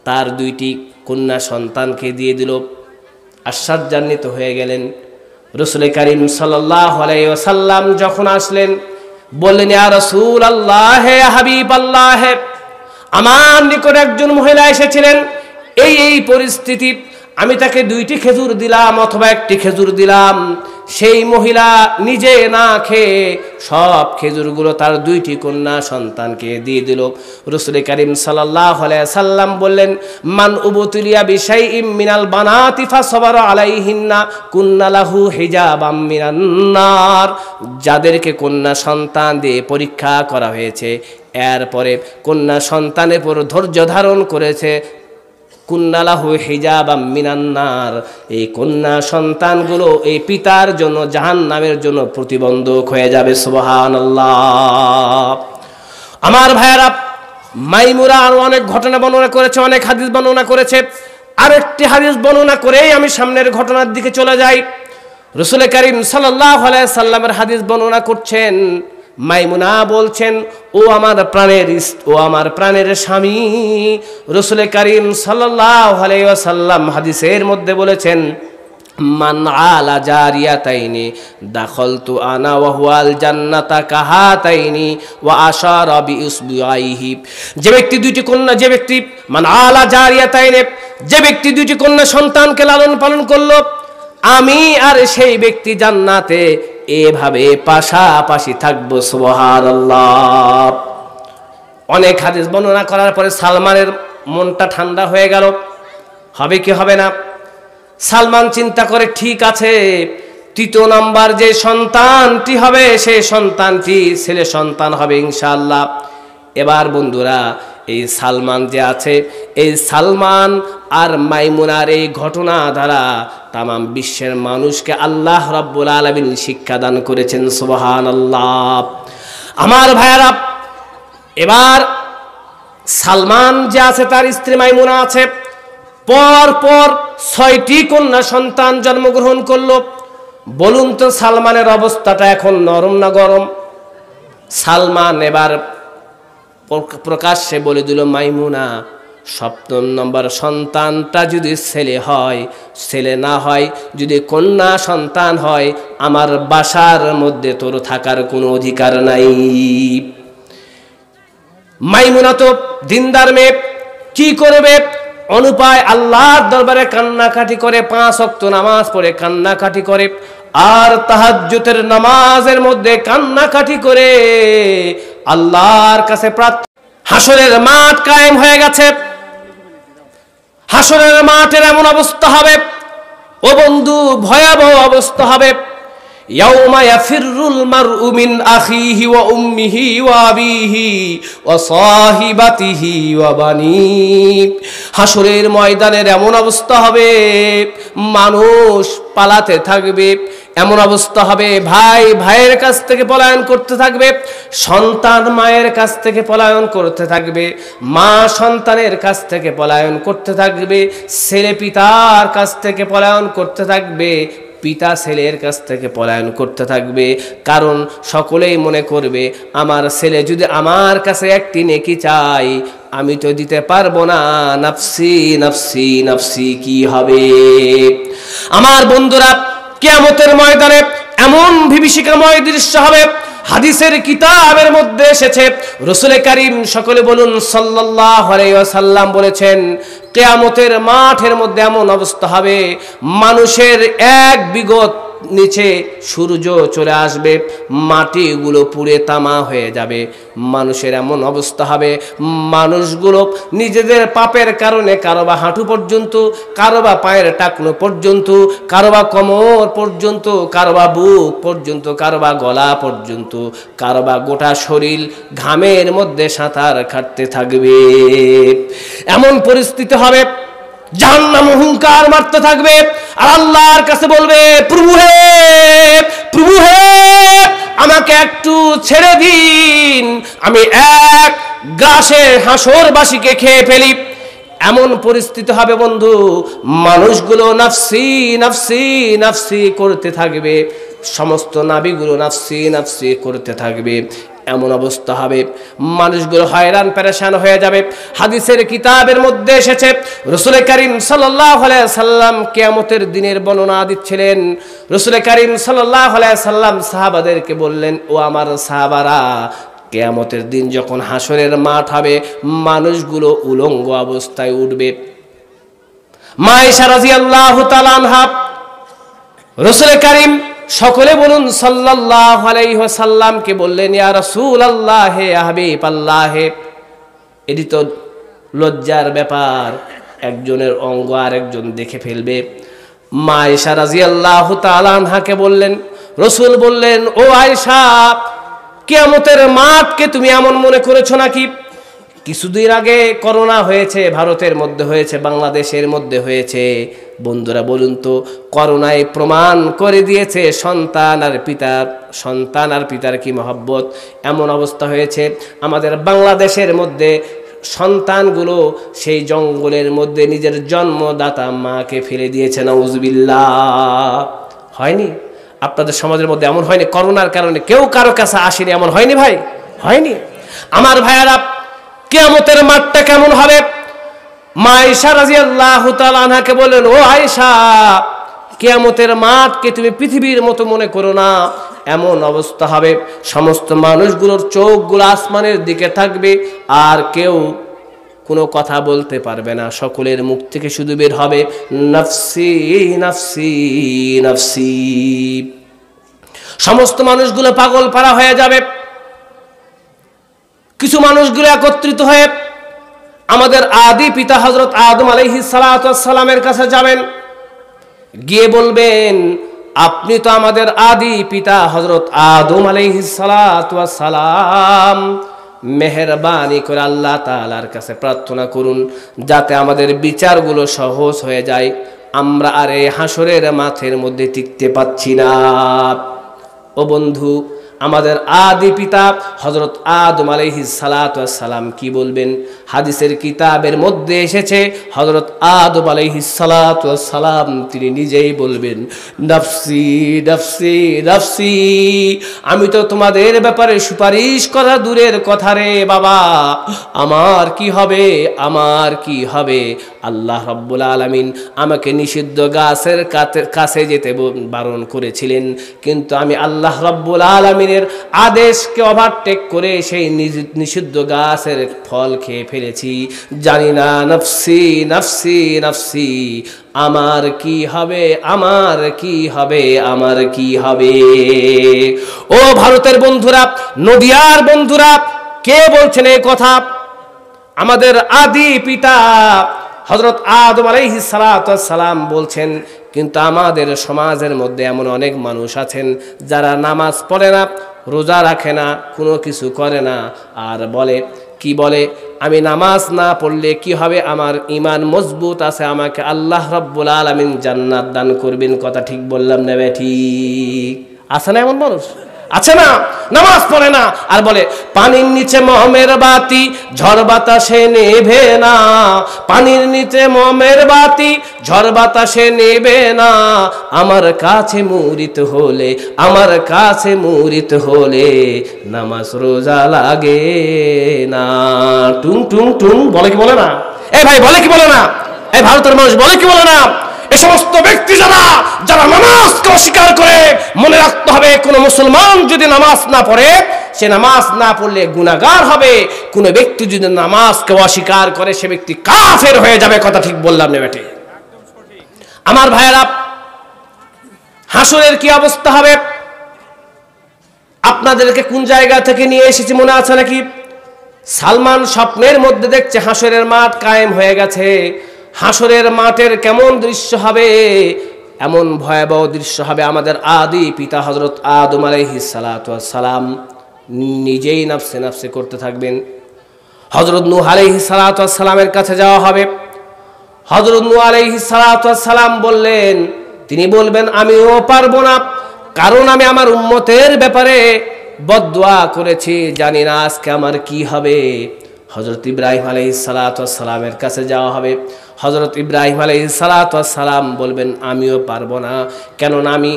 তার দুইটি কন্যা সন্তানকে দিয়ে দিল। আশ্চর্যান্বিত হয়ে গেলেন। রাসূল করিম সাল্লাল্লাহু আলাইহি ওয়াসাল্লাম যখন আসলেন, বললেন, ইয়া রাসূলুল্লাহ, হে হাবিব আল্লাহ, আমার নিকট একজন মহিলা এসেছিলেন, এই পরিস্থিতি, আমি তাকে দুইটি খেজুর দিলাম অথবা একটি খেজুর দিলাম, সেই মহিলা নিজে না খেয়ে সব খেজুরগুলো তার দুইটি কন্যা সন্তানকে দিয়ে দিল। রাসূল করিম সাল্লাল্লাহু আলাইহি সাল্লাম বললেন, মান উবতুলিয়া বিশাইইম মিনাল বানাতি ফাসবারা আলাইহিন্না কুন্না লাহু হিজাবাম মিনান নার। যাদেরকে কন্যা সন্তান দিয়ে পরীক্ষা করা হয়েছে, এরপরে কন্যা সন্তানের উপর ধৈর্য ধারণ করেছে, কুন্না লাহু হিজাবাম মিনান নার। এই কন্যা সন্তানগুলো এই পিতার জন্য জাহান্নামের জন্য প্রতিবন্ধক হয়ে যাবে। সুবহানাল্লাহ। আমার ভাইয়েরা, মাইমুনা আরো অনেক ঘটনা বর্ণনা করেছে, অনেক হাদিস বর্ণনা করেছে। আরেকটি হাদিস বর্ণনা করেই আমি সামনের ঘটনার দিকে চলে যাই। রাসূল করিম সাল্লাল্লাহু আলাইহি সাল্লামের হাদিস বর্ণনা করছেন। মাইমুনা বলছেন, ও আমার প্রাণের স্বামী। রাসূল করিম সাল্লাল্লাহু আলাইহি ওয়াসাল্লাম হাদিসের মধ্যে বলেছেন, মান আলা জারিয়াতাইনি দাখালতু আনা ওয়া হুয়াল জান্নাতা কাহাতাইনি ওয়া আশারা বিউসবিআইহি। যে ব্যক্তি দুইটি কন্যা, যে ব্যক্তি মান আলা জারিয়াতাইনি, যে ব্যক্তি দুইটি কন্যা সন্তানকে লালন পালন করলো, আমি আর সেই ব্যক্তি জান্নাতে এভাবে পাশাপাশি থাকবো। সুবহানাল্লাহ। অনেক হাদিস বর্ণনা করার পরে সালমানের মনটা ঠান্ডা হয়ে গেল। হবে কি হবে না? সালমান চিন্তা করে, ঠিক আছে, তৃতীয় নাম্বার যে সন্তানটি হবে সেই সন্তানটি ছেলে সন্তান হবে ইনশাআল্লাহ। এবার বন্ধুরা, এই সালমান যে আছে, এই সালমান আর মাইমুনার এই ঘটনা দ্বারা তামাম বিশ্বের মানুষকে আল্লাহ রাব্বুল আলামিন শিক্ষা দান করেছেন। সুবহানাল্লাহ। আমার ভাইয়ারা, এবার সালমান যে আছে, তার স্ত্রী মাইমুনা আছে, পর পর 6টি কন্যা সন্তান জন্মগ্রহণ করলো। বলুন তো, সালমানের অবস্থাটা এখন নরম না গরম? সালমান এবার প্রকাশ্যে বলে দিল, মাইমুনা, 7 নম্বর সন্তানটা যদি ছেলে হয়, ছেলে না হয়, যদি কন্যা সন্তান হয়, আমার বাসার মধ্যে তোর থাকার কোনো অধিকার নাই। মাইমুনা তো দিনদার মেয়ে, কি করবে? অনুপায় আল্লাহর দরবারে কান্নাকাটি করে, 5 ওয়াক্ত নামাজ পড়ে কান্নাকাটি করে, আর তাহাজ্জুদের নামাজের মধ্যে কান্নাকাটি করে আল্লাহর কাছে প্রার্থনা। হাসরের মাঠ কায়েম হয়ে গেছে। হাসরের মাঠের এমন অবস্থা হবে, ও বন্ধু, ভয়াবহ অবস্থা হবে। ইয়াউমা ইয়াফিরুল মারউ মিন আখিহি ওয়া উম্মিহি ওয়া আবিহি ওয়া সাহিবাতিহি ওয়া বানিহি। হাসরের ময়দানের এমন অবস্থা হবে, মানুষ পালাতে থাকবে এমন অবস্থা হবে, ভাই ভাইয়ের কাছ থেকে পলায়ন করতে থাকবে, সন্তান মায়ের কাছ থেকে পলায়ন করতে থাকবে, মা সন্তানের কাছ থেকে পলায়ন করতে থাকবে, ছেলে পিতার কাছ থেকে পলায়ন করতে থাকবে, পিতা ছেলের কাছ থেকে পলায়ন করতে থাকবে। কারণ সকলেই মনে করবে আমার ছেলে যদি আমার কাছে একটি নেকি চাই আমি তো দিতে পারবো না, নাফসি নাফসি নাফসি কি হবে। আমার বন্ধুরা, কিয়ামতের ময়দানে এমন বিভীষিকাময় দৃশ্য হবে, হাদিসের কিতাবের মধ্যে এসেছে, রাসূল করিম সকলে বলুন সাল্লাল্লাহু আলাইহি ওয়াসাল্লাম বলেছেন, কিয়ামতের মাঠের মধ্যে এমন অবস্থা হবে, মানুষের এক বিগত নিচে সূর্য চলে আসবে, মাটিগুলো পুড়ে তামা হয়ে যাবে। মানুষের এমন অবস্থা হবে, মানুষগুলো নিজেদের পাপের কারণে কারোবা হাঁটু পর্যন্ত, কারোবা পায়ের টাকনো পর্যন্ত, কারোবা কোমর পর্যন্ত, কারোবা বুক পর্যন্ত, কারোবা গলা পর্যন্ত, কারোবা গোটা শরীর ঘামের মধ্যে সাঁতার কাটতে থাকবে। এমন পরিস্থিতি হবে, জাহান্নাম হুঙ্কার মারতে থাকবে আর আল্লাহর কাছে বলবে, প্রভু হে, প্রভু হে, আমাকে একটু ছেড়ে দিন, আমি এক গ্রাসে হাসরবাসীকে খেয়ে ফেলি। এমন পরিস্থিতি হবে বন্ধু, মানুষগুলো নাফসি নাফসি নাফসি করতে থাকবে, সমস্ত নাবিগুলো নাফসি নাফসি করতে থাকবে। এমন অবস্থা হবে, মানুষগুলো হয়রান পেরেশান হয়ে যাবে। হাদিসের কিতাবের মধ্যে এসেছে, রাসূল করিম সাল্লাল্লাহু আলাইহি সাল্লাম কিয়ামতের দিনের বর্ণনা দিচ্ছিলেন। রাসূল করিম সাল্লাল্লাহু আলাইহি সাল্লাম সাহাবাদেরকে বললেন, ও আমার সাহাবারা, কিয়ামতের দিন যখন হাসরের মাঠ হবে, মানুষগুলো উলঙ্গ অবস্থায় উঠবে। মা আয়েশা রাদিয়াল্লাহু তাআলা আনহা, রাসূল করিম সকলে বলুন সাল্লাল্লাহু আলাইহি ওয়াসাল্লামকে বললেন, ইয়া রাসূলুল্লাহ, হে হাবিবাল্লাহ, এটি তো লজ্জার ব্যাপার, একজনের অঙ্গ আরেকজন দেখে ফেলবে। মা আয়েশা রাদিয়াল্লাহু তাআলা আনহাকে বললেন, রাসূল বললেন, ও আয়েশা, কিয়ামতের মাঠকে তুমি এমন মনে করেছো নাকি? কিছুদিন আগে করোনা হয়েছে, ভারতের মধ্যে হয়েছে, বাংলাদেশের মধ্যে হয়েছে। বন্ধুরা বলুন তো, করোনায় প্রমাণ করে দিয়েছে সন্তান আর পিতার কি মহব্বত। এমন অবস্থা হয়েছে আমাদের বাংলাদেশের মধ্যে, সন্তানগুলো সেই জঙ্গলের মধ্যে নিজের জন্মদাতা মাকে ফেলে দিয়েছে, নাউজুবিল্লাহ। হয়নি? আপনাদের সমাজের মধ্যে এমন হয়নি? করোনার কারণে কেউ কারো কাছে আসেনি, এমন হয়নি ভাই? হয়নি? আমার ভাইয়ারা, কিয়ামতের মাঠটা কেমন হবে? মা আয়েশা রাদিয়াল্লাহু তাআলা আনহাকে বললেন, ও আয়েশা, কিয়ামতের মাঠকে তুমি পৃথিবীর মতো মনে করো না। এমন অবস্থা হবে, সমস্ত মানুষগুলোর চোখগুলো আসমানের দিকে থাকবে আর কেউ কোনো কথা বলতে পারবে না, সকলের মুখ থেকে শুধু বের হবে নাফসি নাফসি নাফসি। সমস্ত মানুষগুলো পাগল পারা হয়ে যাবে। কিছু মানুষগুলো একত্রিত হয়ে আমাদের আদি পিতা হযরত আদম আলাইহিস সালাতু ওয়াস সালামের কাছে যাবেন, গিয়ে বলবেন, আপনি তো আমাদের আদি পিতা হযরত আদম আলাইহিস সালাতু ওয়াস সালাম, মেহেরবানি করে আল্লাহ তাআলার কাছে প্রার্থনা করুন যাতে আমাদের বিচারগুলো সহজ হয়ে যায়, আমরা আর এই হাসরের মাঠের মধ্যে টিকতে পাচ্ছি না। ও বন্ধু, আমাদের আদি পিতা হযরত আদম আলাইহিস সালাতু ওয়াস সালাম কি বলবেন? হাদিসের কিতাবের মধ্যে এসেছে, হযরত আদম আলাইহিস সালাতু ওয়াস সালাম তিনি নিজেই বলবেন, নাফসি নাফসি নাফসি, আমি তো তোমাদের ব্যাপারে সুপারিশ করা দূরের কথা রে বাবা, আমার কি হবে, আমার কি হবে। আল্লাহ রাব্বুল আলামিন আমাকে নিষিদ্ধ গাছের কাছে যেতে বারণ করেছিলেন, কিন্তু আমি আল্লাহ রাব্বুল আলামিনের আদেশকে ওভারটেক করে সেই নিষিদ্ধ গাছের ফল খেয়ে ফেলেছি, জানি না নাফসি নাফসি নাফসি, আমার কি হবে, আমার কি হবে, আমার কি হবে। ও ভারতের বন্ধুরা, নদিয়ার বন্ধুরা, কে বলছেন এই কথা? আমাদের আদি পিতা হযরত আদম আলাইহিস সালাতু ওয়াস সালাম বলছেন। কিন্তু আমাদের সমাজের মধ্যে এমন অনেক মানুষ আছেন যারা নামাজ পড়ে না, রোজা রাখে না, কোনো কিছু করে না, আর বলে কি বলে, আমি নামাজ না পড়লে কি হবে? আমার ঈমান মজবুত আছে, আমাকে আল্লাহ রাব্বুল আলামিন জান্নাত দান করবেন। কথা ঠিক বললাম না ঠিক? আছে না এমন মানুষ? আছে না? নামাজ পড়ে না আর বলে পানির নিচে মোমের বাতি ঝড় বাতাসে নেভে না, পানির নিচে মোমের বাতি ঝড় বাতাসে নেবে না, আমার কাছে মুরিত হলে, আমার কাছে মুরিত হলে নামাজ রোজা লাগে না। টুং টুং টুং বলে কি বলে না? এই ভাই বলে কি বলে না? এই ভারতের মানুষ বলে কি বলে না? এই সমস্ত ব্যক্তি যারা নামাজকে অস্বীকার করে, মনে রাখতে হবে কোন মুসলমান যদি নামাজ না পড়ে, সে নামাজ না পড়লে গুনাহগার হবে। কোন ব্যক্তি যদি নামাজকে অস্বীকার করে, সে ব্যক্তি কাফের হয়ে যাবে। কথা ঠিক বললাম না বেটে? আমার ভাইয়েরা, হাসরের কি অবস্থা হবে? আপনাদেরকে কোন জায়গা থেকে নিয়ে এসেছি মনে আছে নাকি? সালমান স্বপ্নের মধ্যে দেখছে হাসরের মাঠ কায়েম হয়ে গেছে। হাসরের মাঠের কেমন দৃশ্য হবে? এমন ভয়াবহ দৃশ্য হবে, আমাদের আদি পিতা হযরত আদম আলাইহিস সালাতু ওয়াস সালাম নিজেই নফসে নফসে করতে থাকবেন। হযরত নূহ আলাইহিস সালাতু ওয়াস সালামের কাছে যাওয়া হবে। হযরত নূহ আলাইহিস সালাতু ওয়াস সালাম বললেন, তিনি বলবেন আমিও পারবো না, কারণ আমি আমার উম্মতের ব্যাপারে বদদুয়া করেছি, জানি না আজকে আমার কি হবে। হযরত ইব্রাহিম আলাইহিস সালাতু ওয়াস সালামের কাছে যাওয়া হবে। হযরত ইব্রাহিম আলাইহিস সালাতু ওয়াস সালাম বলবেন আমিও পারবো না, কেননা আমি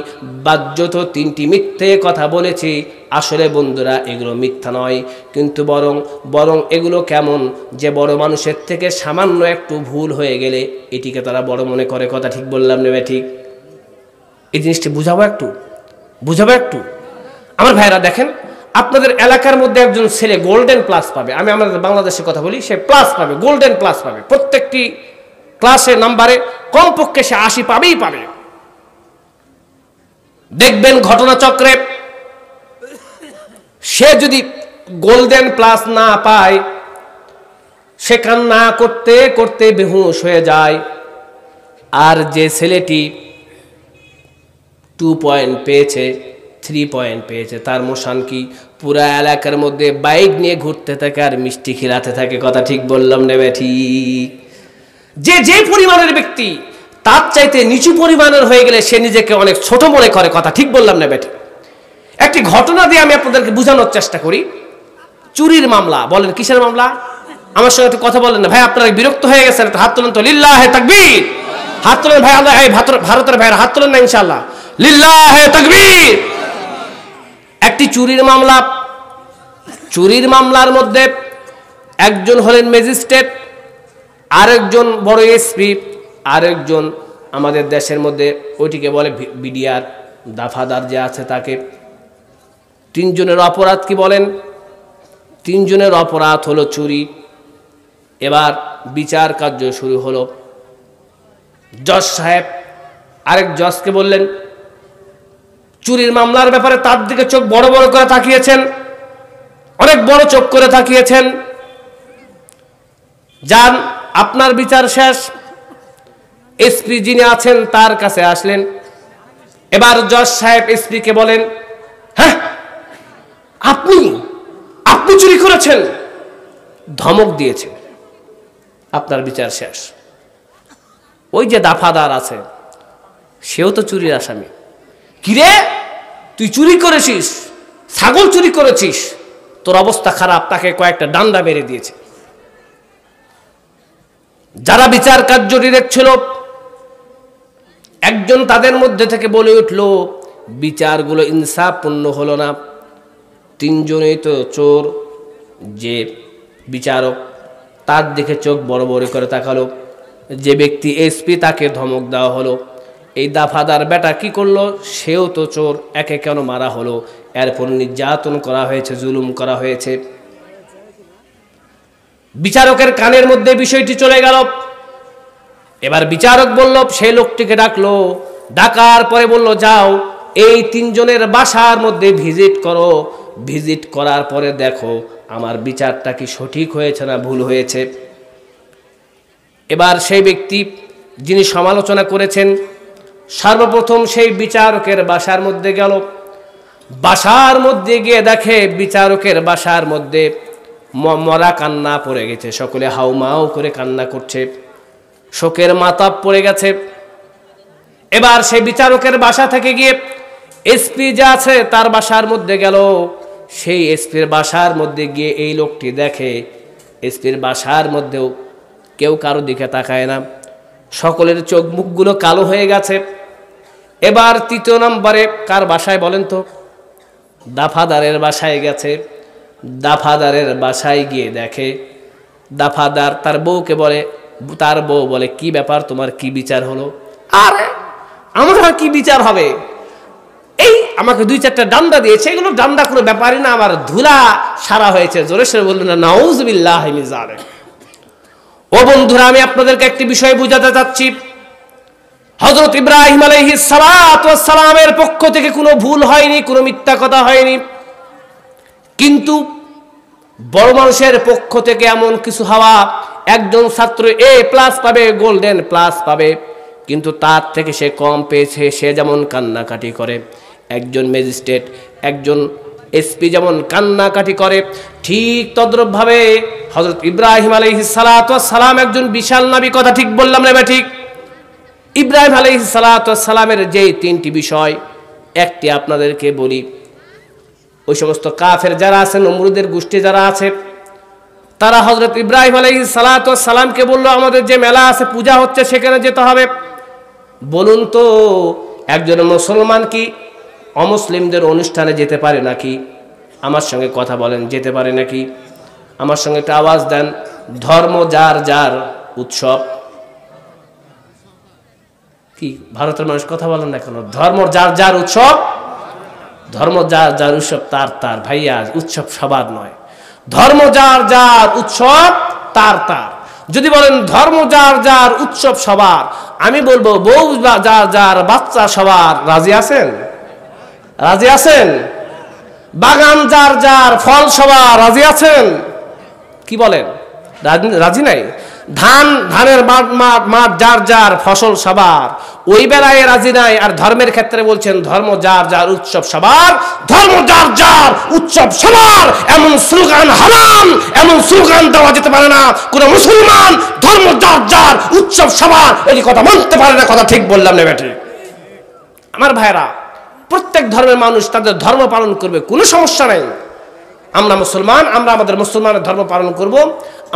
বাহ্যত 3টি মিথ্যে কথা বলেছি। আসলে বন্ধুরা এগুলো মিথ্যা নয়, কিন্তু বরং এগুলো কেমন যে বড় মানুষের থেকে সামান্য একটু ভুল হয়ে গেলে এটিকে তারা বড় মনে করে। কথা ঠিক বললাম না ঠিক? এই জিনিসটি বুঝাবো একটু। আমার ভাইরা দেখেন, আপনাদের এলাকার মধ্যে একজন ছেলে গোল্ডেন প্লাস পাবে, আমি আমাদের বাংলাদেশের কথা বলি, সে প্লাস পাবে, গোল্ডেন প্লাস পাবে। প্রত্যেকটি ক্লাসের নাম্বারে কমপক্ষে সে 80 পাবেই পাবে। দেখবেন ঘটনাচক্রে সে যদি গোল্ডেন প্লাস না পায়, সে কান্না করতে করতে বেহুশ হয়ে যায়। আর যে ছেলেটি 2 পয়েন্ট পেয়েছে, 3 পয়েন্ট পেয়েছে, তার মোশান কি? পুরা এলাকার মধ্যে বাইক নিয়ে ঘুরতে থাকে আর মিষ্টি খিলাতে থাকে। কথা ঠিক বললাম না ঠিক? যে পরিমাণের ব্যক্তি তার চাইতে নিচু পরিমাণের হয়ে গেলে সে নিজেকে অনেক ছোট মনে করে। কথা ঠিক বললাম না বেটি? একটি ঘটনা দিয়ে আমি আপনাদেরকে বোঝানোর চেষ্টা করি। চুরির মামলা। বলেন কিসের মামলা? আমার সঙ্গে একটু কথা বলেন না ভাই, আপনারা বিরক্ত হয়ে গেছেন। হাত তোলেন তো, লিল্লাহে তাকবীর। হাত তোলেন ভাই, আল্লাহ ভারতের ভাইয়েরা হাত তোলেন না ইনশাআল্লাহ, লিল্লাহে তাকবীর। একটি চুরির মামলা। চুরির মামলার মধ্যে একজন হলেন ম্যাজিস্ট্রেট, আরেকজন বড় এসপি, আরেকজন আমাদের দেশের মধ্যে ওইটিকে বলে বিডিআর, দাফাদার যে আছে তাকে। 3 জনের অপরাধ কি বলেন? 3 জনের অপরাধ হলো চুরি। এবার বিচার কার্য শুরু হলো। জজ সাহেব আরেক জজকে বললেন, চুরির মামলার ব্যাপারে তার দিকে চোখ বড় বড় করে তাকিয়েছেন, অনেক বড় চোখ করে তাকিয়েছেন, যান আপনার বিচার শেষ। এসপি যিনি আছেন তার কাছে আসলেন। এবার জজ সাহেব এসপিকে বলেন, হ্যাঁ আপনি চুরি করেছেন, ধমক দিয়েছে, আপনার বিচার শেষ। ওই যে দাফাদার আছে সেও তো চুরির আসামি। কিরে তুই চুরি করেছিস, ছাগল চুরি করেছিস, তোর অবস্থা খারাপ। তাকে কয়েকটা ডান্ডা মেরে দিয়েছে। যারা বিচার কার্য দেখছিল একজন তাদের মধ্যে থেকে বলে উঠল, বিচারগুলো ইনসাফপূর্ণ হলো না। 3 জনেই তো চোর। যে বিচারক তার দিকে চোখ বড় বড় করে তাকালো। যে ব্যক্তি এসপি তাকে ধমক দেওয়া হলো। এই দাফাদার বেটা কি করলো? সেও তো চোর, একে কেন মারা হলো? এরপর নির্যাতন করা হয়েছে, জুলুম করা হয়েছে। বিচারকের কানের মধ্যে বিষয়টি চলে গেল। এবার বিচারক বলল, সেই লোকটিকে ডাকলো। ডাকার পরে বলল, যাও এই 3 জনের বাসার মধ্যে ভিজিট করো। ভিজিট করার পরে দেখো আমার বিচারটা কি সঠিক হয়েছে না ভুল হয়েছে। এবার সেই ব্যক্তি যিনি সমালোচনা করেছেন সর্বপ্রথম সেই বিচারকের বাসার মধ্যে গেল। বাসার মধ্যে গিয়ে দেখে বিচারকের বাসার মধ্যে মরা কান্না পড়ে গেছে, সকলে হাউমাউ করে কান্না করছে, শোকের মাতাব পড়ে গেছে। এবার সেই বিচারকের বাসা থেকে গিয়ে এসপি যা আছে তার বাসার মধ্যে গেল। সেই এসপির বাসার মধ্যে গিয়ে এই লোকটি দেখে এসপির বাসার মধ্যেও কেউ কারো দিকে তাকায় না, সকলের চোখ মুখগুলো কালো হয়ে গেছে। এবার তৃতীয় নম্বরে কার বাসায় বলেন তো? দাফাদারের বাসায় গেছে। দাফাদারের বাসায় গিয়ে দেখে দাফাদার তার বউকে বলে, তার বউ বলে, কি ব্যাপার, তোমার কি বিচার হলো? আরে আমার কি বিচার হবে, এই আমাকে 2-4টা ডান্ডা দিয়েছে, এগুলো ডান্ডা কোনো ব্যাপারই না, আমার ধুলা সারা হয়েছে। জোরে সরে বললেন না নাউজুবিল্লাহ মিন যালিক। ও বন্ধুরা, আমি আপনাদেরকে একটি বিষয় বুঝাতে চাচ্ছি, হযরত ইব্রাহিম আলাইহিস সালাতু ওয়াস সালামের পক্ষ থেকে কোনো ভুল হয়নি, কোনো মিথ্যা কথা হয়নি, কিন্তু বড় মানুষের পক্ষ থেকে এমন কিছু হওয়া, একজন ছাত্র A+ পাবে, গোল্ডেন প্লাস পাবে, কিন্তু তার থেকে সে কম পেয়েছে, সে যেমন কান্নাকাটি করে, একজন ম্যাজিস্ট্রেট, একজন এসপি যেমন কান্নাকাটি করে, ঠিক তদ্রূপভাবে হযরত ইব্রাহিম আলাইহিস সালাতু ওয়াস সালাম একজন বিশাল নবী। কথা ঠিক বললাম না ঠিক? ইব্রাহিম আলাইহিস সালাতু ওয়াস সালামের যে 3টি বিষয়, একটি আপনাদেরকে বলি, ওই সমস্ত কাফের যারা আছে, নমরুদের গোষ্ঠী যারা আছে, তারা হযরত ইব্রাহিম আলাইহিস সালাতু ওয়াস সালামকে বলল, আমাদের যে মেলা আছে, পূজা হচ্ছে, সেখানে যেতে হবে। বলুন তো একজন মুসলমান কি অমুসলিমদের অনুষ্ঠানে যেতে পারে নাকি? আমার সঙ্গে কথা বলেন, যেতে পারে নাকি? আমার সঙ্গে একটা আওয়াজ দেন। ধর্ম যার যার উৎসব। কি ভারতের মানুষ কথা বলেন না কেন? ধর্ম যার যার উৎসব, ধর্ম যার যার উৎসব তার তার। ভাইয়া, উৎসব সবার নয়, ধর্ম যার যার উৎসব তার তার। যদি বলেন ধর্ম যার যার উৎসব সবার, আমি বলবো বউ যার যার, বাচ্চা সবার। রাজি আছেন? রাজি আছেন? বাগান যার যার, ফল সবার। রাজি আছেন? কি বলেন? রাজি নাই? ধানের মাঠ যার যার, ফসল সবার। ওই বেলায় রাজি নাই। আর ধর্মের ক্ষেত্রে বলছেন ধর্ম যার যার, উৎসব সবার। ধর্ম যার যার, উৎসব সবার, এমন স্লোগান হারাম, এমন স্লোগান দেওয়া যেতে পারে না। কোন মুসলমান ধর্ম যার যার, উৎসব সবার এই কথা মানতে পারে না। কথা ঠিক বললাম না বেটি? আমার ভাইরা, প্রত্যেক ধর্মের মানুষ তাদের ধর্ম পালন করবে, কোনো সমস্যা নাই। আমরা মুসলমান, আমরা আমাদের মুসলমানের ধর্ম পালন করব,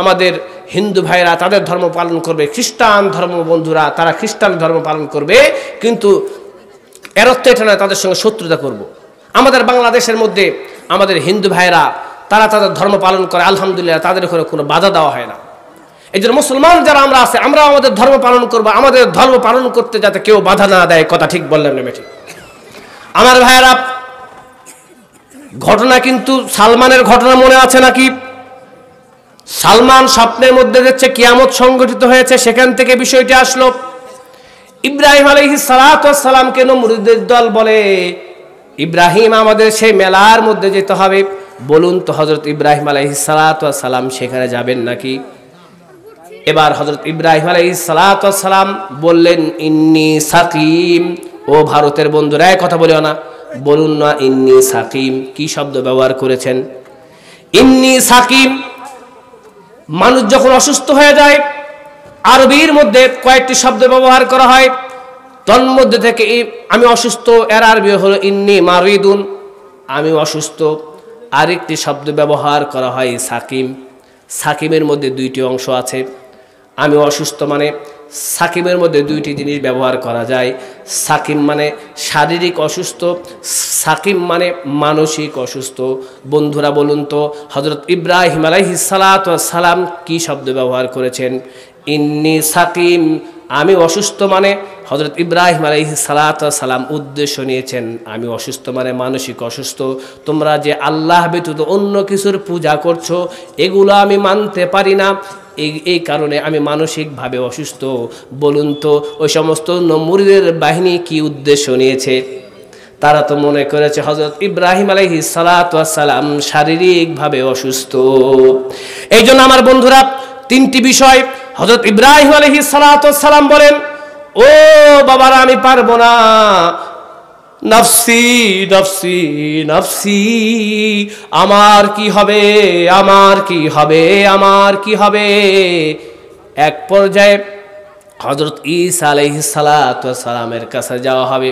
আমাদের হিন্দু ভাইরা তাদের ধর্ম পালন করবে, খ্রিস্টান ধর্ম বন্ধুরা তারা খ্রিস্টান ধর্ম পালন করবে, কিন্তু এর অর্থ এটা নয় তাদের সঙ্গে শত্রুতা করব। আমাদের বাংলাদেশের মধ্যে আমাদের হিন্দু ভাইরা তারা তাদের ধর্ম পালন করে, আলহামদুলিল্লাহ, তাদের ওখানে কোনো বাধা দেওয়া হয় না। এই জন্য মুসলমান যারা আমরা আছে, আমরা আমাদের ধর্ম পালন করব, আমাদের ধর্ম পালন করতে যাতে কেউ বাধা না দেয়। কথা ঠিক বললেন না বেটি? আমার ভাইয়েরা, ঘটনা কিন্তু সালমানের ঘটনা মনে আছে নাকি? সালমান স্বপ্নের মধ্যে দেখছে কিয়ামত সংঘটিত হয়েছে, সেখান থেকে বিষয়টি আসলো। ইব্রাহিম আলাইহিস সালাতু ওয়াস সালামকে নমরুদের দল বলে, ইব্রাহিম আমাদের সেই মেলার মধ্যে যেতে হবে। বলুন তো হযরত ইব্রাহিম আলাইহিস সালাতু ওয়াস সালাম সেখানে যাবেন নাকি? এবার হযরত ইব্রাহিম আলাইহিস সালাতু ওয়াস সালাম বললেন, ইন্নী সাকিম। ও ভারতের বন্ধুরা, এক কথা বলিও না, বলুন না ইন্নী সাকিম। কি শব্দ ব্যবহার করেছেন? ইন্নী সাকিম। মানুষ যখন অসুস্থ হয়ে যায়, আরবির মধ্যে কয়েকটি শব্দ ব্যবহার করা হয়, তন্মধ্যে থেকে আমি অসুস্থ, এর আরবি হলো ইন্নী মারিদুন, আমি অসুস্থ। আরেকটি শব্দ ব্যবহার করা হয় সাকিম। সাকিমের মধ্যে 2টি অংশ আছে। আমি অসুস্থ মানে সাকিমের মধ্যে 2টি জিনিস ব্যবহার করা যায়। সাকিম মানে শারীরিক অসুস্থ, সাকিম মানে মানসিক অসুস্থ। বন্ধুরা বলুন তো হযরত ইব্রাহিম আলাইহিস সালাতু ওয়াস সালাম কি শব্দ ব্যবহার করেছেন? ইন্নী সাকিম, আমি অসুস্থ মানে হযরত ইব্রাহিম আলাইহিস সালাতু ওয়াস সালাম উদ্দেশ্য নিয়েছেন আমি অসুস্থ মানে মানসিক অসুস্থ। তোমরা যে আল্লাহ ব্যতীত অন্য কিছুর পূজা করছো, এগুলো আমি মানতে পারি না, এই কারণে আমি মানসিকভাবে অসুস্থ। বলুন তো ওই সমস্ত নমরুদের বাহিনী কি উদ্দেশ্য নিয়েছে? তারা তো মনে করেছে হযরত ইব্রাহিম আলাইহিস সালাতু ওয়াস সালাম শারীরিকভাবে অসুস্থ। এই জন্য আমার বন্ধুরা, 3টি বিষয় হযরত ইব্রাহিম আলাইহিস সালাতু ওয়াস সালাম বলেন, ও বাবারা আমি পারবো না, নফসি নফসি নফসি, আমার কি হবে, আমার কি হবে, আমার কি হবে। এক পর্যায়ে হযরত ঈসা আলাইহিস সালাতু ওয়াস সালামের কাছে যাওয়া হবে।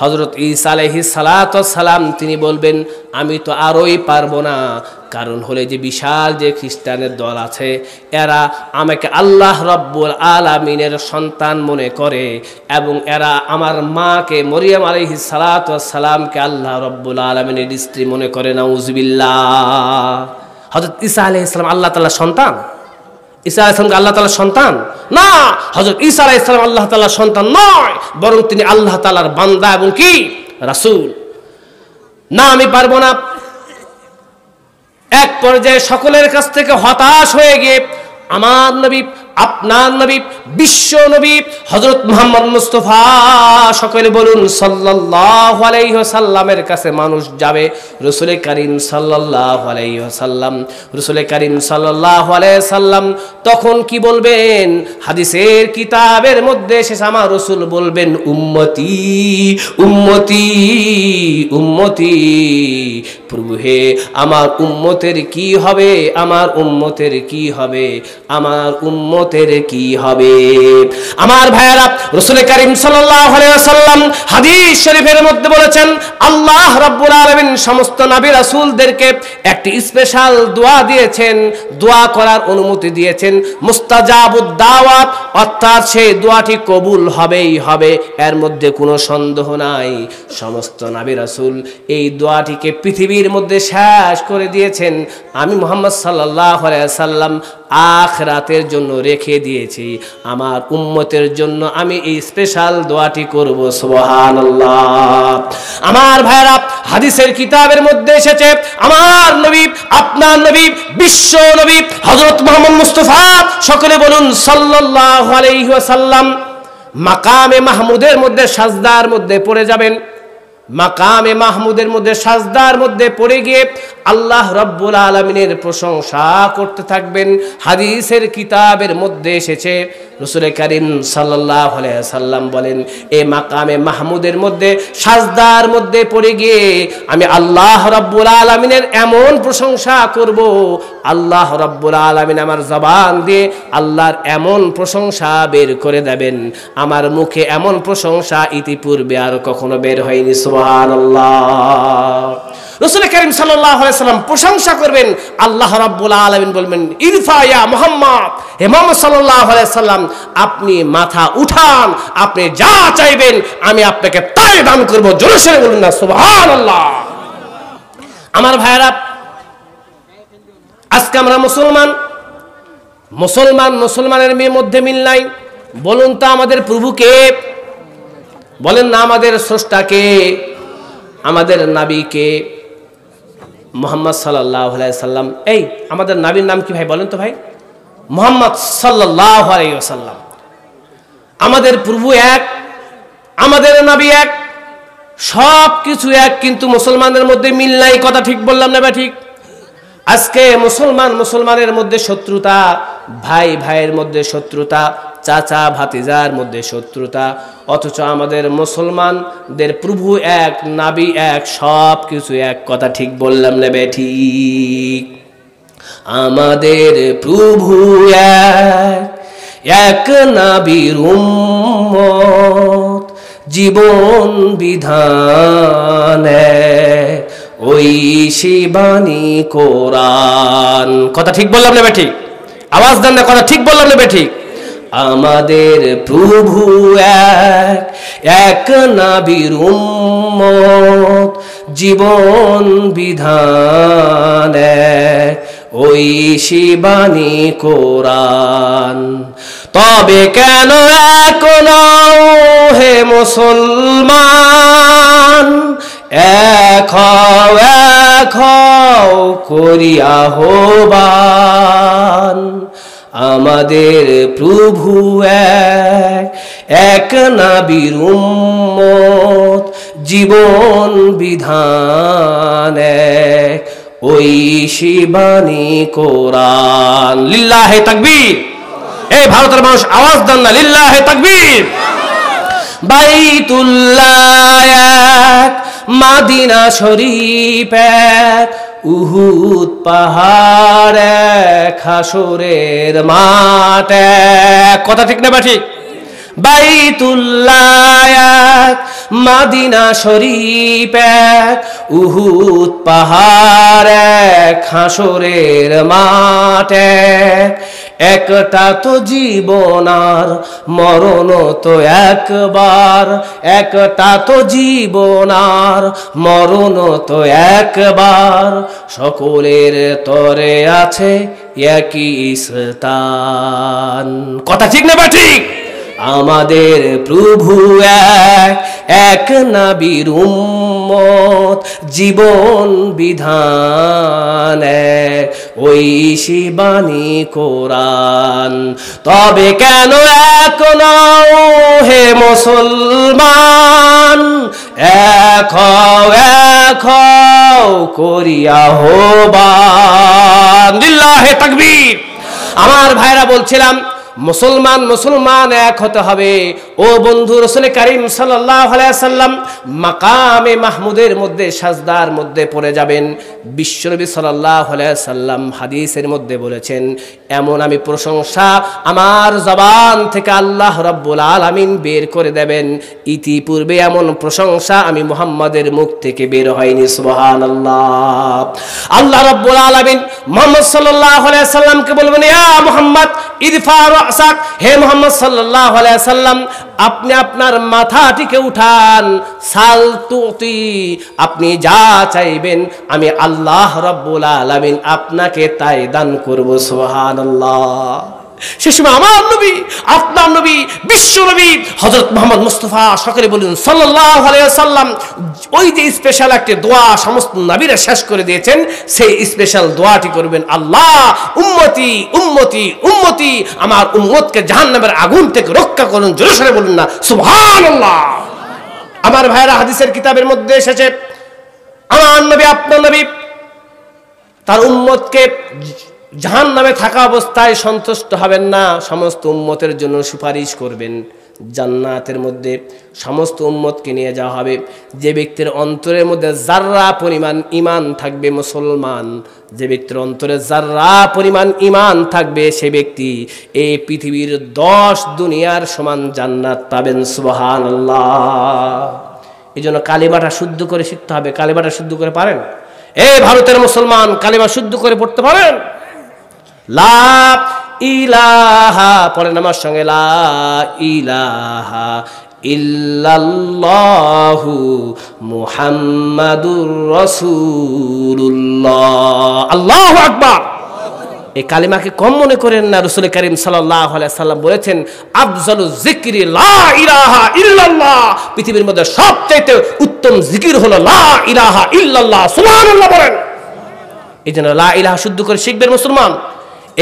হযরত ঈসা আলাইহিস সালাতু ওয়াস সালাম তিনি বলবেন, আমি তো আরোই পারবো না, কারণ হলে যে বিশাল যে খ্রিস্টানের দল আছে, এরা আমাকে আল্লাহ রব্বুল আলামিনের সন্তান মনে করে, এবং এরা আমার মাকে মরিয়ম আলাইহিস সালাতু ওয়াস সালামকে আল্লাহ রব্বুল আলামিনের স্ত্রী মনে করে। নাউজুবিল্লাহ। হযরত ঈসা আলাইহিস সালাম আল্লাহ তাআলার সন্তান? ঈসা আলাইহিস সালাম আল্লাহ তাআলার সন্তান না। হযরত ঈসা আলাইহিস সালাম আল্লাহ তাআলার সন্তান নয়, বরং তিনি আল্লাহ তাআলার বান্দা এবং কি রাসূল। না, আমি পারবো না। এক পর্যায়ে সকলের কাছ থেকে হতাশ হয়ে গিয়ে আমার নবী, আপনার নবী, বিশ্ব নবী হযরত মুহাম্মদ মুস্তাফা, সকলে বলুন সাল্লাল্লাহু আলাইহি ওয়াসাল্লামের কাছে মানুষ যাবে। রাসূল করিম সাল্লাল্লাহু আলাইহি ওয়াসাল্লাম, রাসূল করিম সাল্লাল্লাহু আলাইহি ওয়াসাল্লাম তখন কি বলবেন? হাদিসের কিতাবের মধ্যে এসেছে আমার রাসূল বলবেন, উম্মতি উম্মতি উম্মতি। প্রভু হে, আমার উম্মতের কি হবে, আমার উম্মতের কি হবে, আমার উম্মতের কি হবে। আমার ভাইয়েরা, রাসূল করিম সাল্লাল্লাহু আলাইহি ওয়াসাল্লাম হাদিস শরীফের মধ্যে বলেছেন, আল্লাহ রাব্বুল আলামিন সমস্ত নবী রাসূলদেরকে একটি স্পেশাল দোয়া দিয়েছেন, দোয়া করার অনুমতি দিয়েছেন, মুস্তাজাবুদ দাওয়াত, অর্থাৎ সেই দোয়াটি কবুল হবেই হবে, এর মধ্যে কোনো সন্দেহ নাই। সমস্ত নবী রাসূল এই দোয়াটিকে পৃথিবীর মধ্যে শেষ করে দিয়েছেন। আমি মুহাম্মদ সাল্লাল্লাহু আলাইহি ওয়াসাল্লাম আখিরাতের জন্য রেখে দিয়েছি, আমার উম্মতের জন্য আমি এই স্পেশাল দোয়াটি করব। সুবহানাল্লাহ। আমার ভাইরা, হাদিসের কিতাবের মধ্যে এসেছে আমার নবী, আপনার নবী, বিশ্ব নবী হযরত মুহাম্মদ মুস্তাফা, সকলে বলুন সাল্লাল্লাহু আলাইহি ওয়াসাল্লাম, মাকামে মাহমুদের মধ্যে সাজদার মধ্যে পড়ে যাবেন। মাকামে মাহমুদের মধ্যে সাজদার মধ্যে পড়ে গিয়ে আল্লাহ রাব্বুল আলামিনের প্রশংসা করতে থাকবেন। হাদিসের কিতাবের মধ্যে এসেছে, রাসূল করিম সাল্লাল্লাহু আলাইহি ওয়াসাল্লাম বলেন, এই মাকামে মাহমুদের মধ্যে সাজদার মধ্যে পড়ে গিয়ে আমি আল্লাহ রাব্বুল আলামিনের এমন প্রশংসা করব, আল্লাহ রাব্বুল আলামিন আমার জবান দিয়ে আল্লাহর এমন প্রশংসা বের করে দেবেন, আমার মুখে এমন প্রশংসা ইতিপূর্বে আর কখনো বের হয়নি। সুবহানাল্লাহ। রাসূল করিম সাল্লাল্লাহু আলাইহি ওয়াসাল্লাম প্রশংসা করবেন, আল্লাহ রাব্বুল আলামিন বলবেন, ইরফা ইয়া মুহাম্মদ, হে মুহাম্মদ সাল্লাল্লাহু আলাইহি ওয়াসাল্লাম, আপনি মাথা উঠান, আপনি যা চাইবেন আমি আপনাকে তাই দান করব। জোরে সরে বলুন না সুবহানাল্লাহ। আমার ভাইরা, আজকে আমরা মুসলমানের মধ্যে মিল নাই। বলুন তো আমাদের প্রভুকে, বলেন না আমাদের স্রষ্টাকে, আমাদের নবীকে, মুহাম্মদ সাল্লাল্লাহু আলাইহি ওয়াসাল্লাম। এই আমাদের নবীর নাম কি ভাই বলেন তো ভাই? মুহাম্মদ সাল্লাল্লাহু আলাইহি ওয়াসাল্লাম। আমাদের প্রভু এক, আমাদের নবী এক, সব কিছু এক, কিন্তু মুসলমানদের মধ্যে মিল নাই। কথা ঠিক বললাম না ভাই? ঠিক। আজকে মুসলমানের মধ্যে শত্রুতা, ভাই ভাইয়ের মধ্যে শত্রুতা, চাচা ভাতিজার মধ্যে শত্রুতা, অথচ আমাদের মুসলমানদের প্রভু এক, নবী এক, সব কিছু এক। কথা ঠিক বললাম না বে? ঠিক। আমাদের প্রভু এক, এক নবীর উম্মত, জীবন বিধান এক, ওই শিবানী কোরআন। কথা ঠিক বললাম না বে? ঠিক। আওয়াজ দেন না, কথা ঠিক বললাম না বে? ঠিক। আমাদের প্রভু এক, এক নবীর উম্মত, জীবন বিধান এক, ওই শিবানী কোরআন। তবে কেন এখনো হে মুসলমান, এক হও করিয়া আহ্বান। আমাদের প্রভু এক, এক নবীর উম্মত, জীবন বিধান এক, ওই শিবানী কোরআন। লিল্লাহে তাকবীর। এই ভারতের মানুষ আওয়াজ দেন না, লিল্লাহে তাকবীর। বাইতুল্লাহ এক, মাদিনা শরীফ এক, উহুদ পাহাড় এক, হাসরের মাঠ এক। কথা ঠিক না বা ঠিক? বাইতুল্লাহ এক, মাদিনা শরীফ এক, উহুদ পাহাড় এক, হাসরের মাঠ এক। একটা তো জীবন আর মরণ তো একবার, একটা তো জীবন আর মরণ তো একবার, সকলের তরে আছে একই স্থান। কথা ঠিক না বা ঠিক? আমাদের প্রভু এক, এক নবীর উম্মত, জীবন বিধান এক, ওই শিবানী কোরআন। তবে কেন এক নও হে মুসলমান, এক হও করিয়া আহ্বান। লিল্লাহে তাকবীর। আমার ভাইরা বলছিলাম মুসলমান এক হতে হবে। ও বন্ধু, রাসূল করিম সাল্লাল্লাহু আলাইহি সাল্লাম মাকামে মাহমুদের মধ্যে সাজদার মধ্যে পড়ে যাবেন। বিশ্বনবী সাল্লাল্লাহু আলাইহি সাল্লাম হাদিসের মধ্যে বলেছেন, এমন আমি প্রশংসা আমার জবান থেকে আল্লাহ রাব্বুল আলামিন বের করে দেবেন, ইতিপূর্বে এমন প্রশংসা আমি মুহাম্মাদের মুখ থেকে বের হয়নি। সুবহানাল্লাহ। আল্লাহ রাব্বুল আলামিন মুহাম্মদ সাল্লাল্লাহু আলাইহি সাল্লামকে বলবেন, ইয়া মুহাম্মদ ইরফা রাসাক, হে মুহাম্মদ সাল্লাল্লাহু আলাইহি সাল্লাম আপনি আপনার মাথাটিকে উঠান, সাল তুতি, আপনি যা চাইবেন আমি আল্লাহ রাব্বুল আলামিন আপনাকে তাই দান করব। সুবহানাল্লাহ। সে সময় আমার নবী, আপনার নবী, বিশ্ব নবী হযরত মুহাম্মদ মুস্তাফা সকলে বলুন সাল্লাল্লাহু আলাইহি ওয়াসাল্লাম ওই যে স্পেশাল একটা দোয়া সমস্ত নবীরা শেষ করে দিয়েছেন, সেই স্পেশাল দোয়াটি করবেন, আল্লাহ উম্মতি উম্মতি উম্মতি, আমার উম্মতকে জাহান্নামের আগুন থেকে রক্ষা করুন। জোরে সরে বলুন না সুবহানাল্লাহ। আমার ভাইরা, হাদিসের কিতাবের মধ্যে এসেছে আমার নবী, আপনার নবী তার উম্মতকে জাহান্নামে থাকা অবস্থায় সন্তুষ্ট হবেন না, সমস্ত উম্মতের জন্য সুপারিশ করবেন। জান্নাতের মধ্যে সমস্ত উম্মতকে নিয়ে যাওয়া হবে। যে ব্যক্তির অন্তরের মধ্যে যাররা পরিমাণ ঈমান থাকবে, মুসলমান, যে ব্যক্তির অন্তরে যাররা পরিমাণ ঈমান থাকবে, সে ব্যক্তি এই পৃথিবীর 10 দুনিয়ার সমান জান্নাত পাবেন। সুবহানাল্লাহ। এই জন্য কালিমাটা শুদ্ধ করে শিখতে হবে। কালিমাটা শুদ্ধ করে পারেন? এই ভারতের মুসলমান কালিমা শুদ্ধ করে পড়তে পারেন? লা ইলাহা পড়েন আমার সঙ্গে, লা ইলাহা ইল্লাল্লাহু মুহাম্মাদুর রাসূলুল্লাহ। আল্লাহু আকবার। এই কালিমাকে কম মনে করেন না। রাসূল করিম সাল্লাল্লাহু আলাইহি সাল্লাম বলেছেন, আফজালু যিকরি লা ইলাহা ইল্লাল্লাহ, পৃথিবীর মধ্যে সবচেয়ে উত্তম জিকির হলো লা ইলাহা ইল্লাল্লাহ। সুবহানাল্লাহ বলেন। এই জন্য লা ইলাহা শুদ্ধ করে শিখবেন মুসলমান।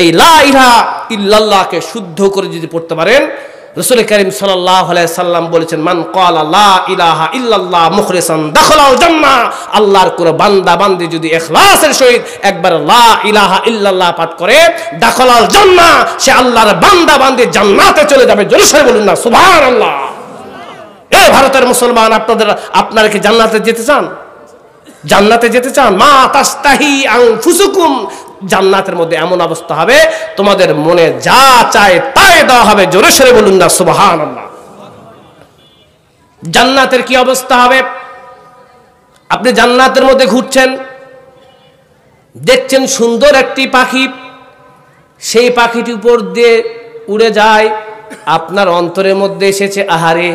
এই লা ইলাহা ইল্লাল্লাহকে শুদ্ধ করে যদি পড়তে পারেন, রাসূল করিম সাল্লাল্লাহু আলাইহি সাল্লাম বলেছেন, মান ক্বালা লা ইলাহা ইল্লাল্লাহ মুখলিসান দাখালাল জান্নাহ, আল্লাহর কোন বান্দা বান্দি যদি ইখলাসের সহিত একবার লা ইলাহা ইল্লাল্লাহ পাঠ করে, দাখালাল জান্নাহ, সে আল্লাহর বান্দা বান্দি জান্নাতে চলে যাবে। জোরে সরে বলুন না সুবহানাল্লাহ। এই ভারতের মুসলমান, আপনারা কি জান্নাতে যেতে চান? জান্নাতে যেতে চান? মা তাস্তাহি আনফুসুকুম, জান্নাতের মধ্যে এমন অবস্থা হবে তোমাদের মনে যা চায় তাই দেওয়া হবে। জোরে সরে বলুন না সুবহানাল্লাহ। জান্নাতের কি অবস্থা হবে? আপনি জান্নাতের মধ্যে ঘুরছেন, দেখছেন সুন্দর একটি পাখি, সেই পাখিটি উপর দিয়ে উড়ে যায়, আপনার অন্তরের মধ্যে এসেছে, আহারে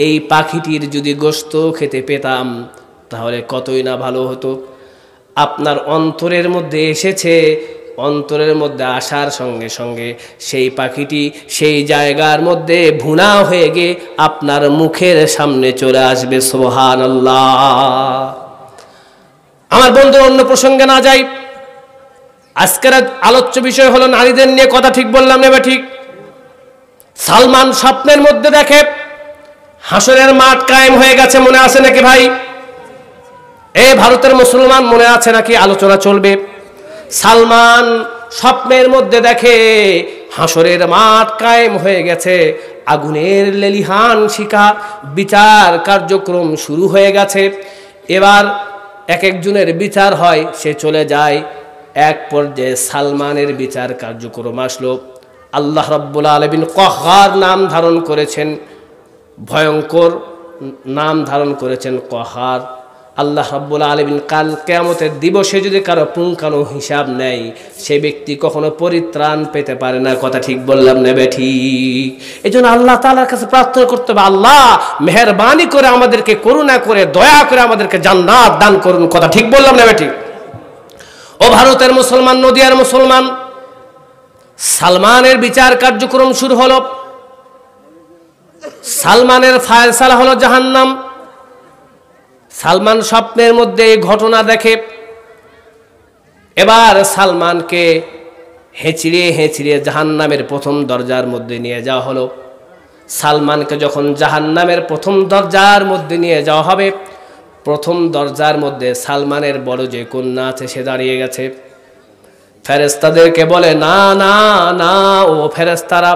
এই পাখিটির যদি গোশত খেতে পেতাম তাহলে কতই না ভালো হতো। আপনার অন্তরের মধ্যে এসেছে, অন্তরের মধ্যে আসার সঙ্গে সঙ্গে সেই পাখিটি সেই জায়গার মধ্যে ভুনা হয়ে গিয়ে আপনার মুখের সামনে চলে আসবে। সুবহানাল্লাহ। আমার বন্ধু, অন্য প্রসঙ্গে না যাই, আজকের আলোচ্য বিষয় হলো নারীদের নিয়ে। কথা ঠিক বললাম না? ঠিক। সালমান স্বপ্নের মধ্যে দেখে হাসরের মাঠ কায়েম হয়ে গেছে। মনে আছে নাকি ভাই? এই ভারতের মুসলমান মনে আছে নাকি? আলোচনা চলবে। সালমান স্বপ্নের মধ্যে দেখে হাসরের মাঠ কায়েম হয়ে গেছে, আগুনের লেলিহান শিখা, বিচার কার্যক্রম শুরু হয়ে গেছে। এবার এক একজনের বিচার হয়, সে চলে যায়। এক পর্যায়ে সালমানের বিচার কার্যক্রম আসলো। আল্লাহ রাব্বুল আলামিন কহার নাম ধারণ করেছেন, ভয়ঙ্কর নাম ধারণ করেছেন কহার। আল্লাহ রাব্বুল আলামিন কাল কিয়ামতের দিবসে যদি কারো পুঙ্খানু হিসাব নেয়, সে ব্যক্তি কখনো পরিত্রাণ পেতে পারে না। কথা ঠিক বললাম না ঠিক? এই জন্য আল্লাহ তাআলার কাছে প্রার্থনা করতে হবে, আল্লাহ মেহেরবানি করে আমাদেরকে, করুণা করে, দয়া করে আমাদেরকে জান্নাত দান করুন। কথা ঠিক বললাম না ঠিক? ও ভারতের মুসলমান, নদিয়ার মুসলমান, সালমানের বিচার কার্যক্রম শুরু হলো। সালমানের ফায়সালা হলো জাহান্নাম। সালমান স্বপ্নের মধ্যে এই ঘটনা দেখে। এবার সালমানকে হেঁচড়িয়ে হেঁচড়িয়ে জাহান্নামের প্রথম দরজার মধ্যে নিয়ে যাওয়া হলো। সালমানকে যখন জাহান্নামের প্রথম দরজার মধ্যে নিয়ে যাওয়া হবে, প্রথম দরজার মধ্যে সালমানের বড় যে কন্যা আছে সে দাঁড়িয়ে গেছে। ফেরেশতাদেরকে বলে, না না না, ও ফেরেশতারা,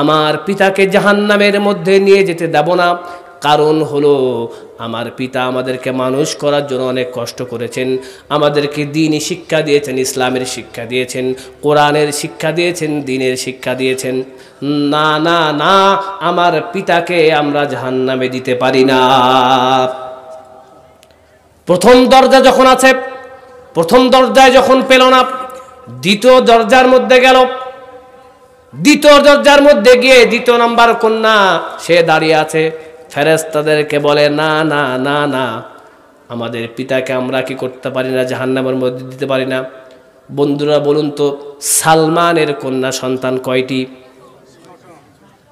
আমার পিতাকে জাহান্নামের মধ্যে নিয়ে যেতে দেব না। কারণ হলো, আমার পিতা আমাদেরকে মানুষ করার জন্য অনেক কষ্ট করেছেন, আমাদেরকে দ্বীনি শিক্ষা দিয়েছেন, ইসলামের শিক্ষা দিয়েছেন, কোরআনের শিক্ষা দিয়েছেন, দ্বীনের শিক্ষা দিয়েছেন। না না না, আমার পিতাকে আমরা জাহান্নামে দিতে পারি না। প্রথম দরজা যখন আছে, প্রথম দরজায় যখন পেল না, দ্বিতীয় দরজার মধ্যে গেল। দ্বিতীয় দরজার মধ্যে গিয়ে দ্বিতীয় নাম্বার কন্যা সে দাঁড়িয়ে আছে। ফেরেশতাদেরকে বলে, না না না না, আমাদের পিতাকে আমরা কি করতে পারি না, জাহান্নামের মধ্যে দিতে পারি না। বন্ধুরা বলুন তো, সালমানের কন্যা সন্তান কয়টি?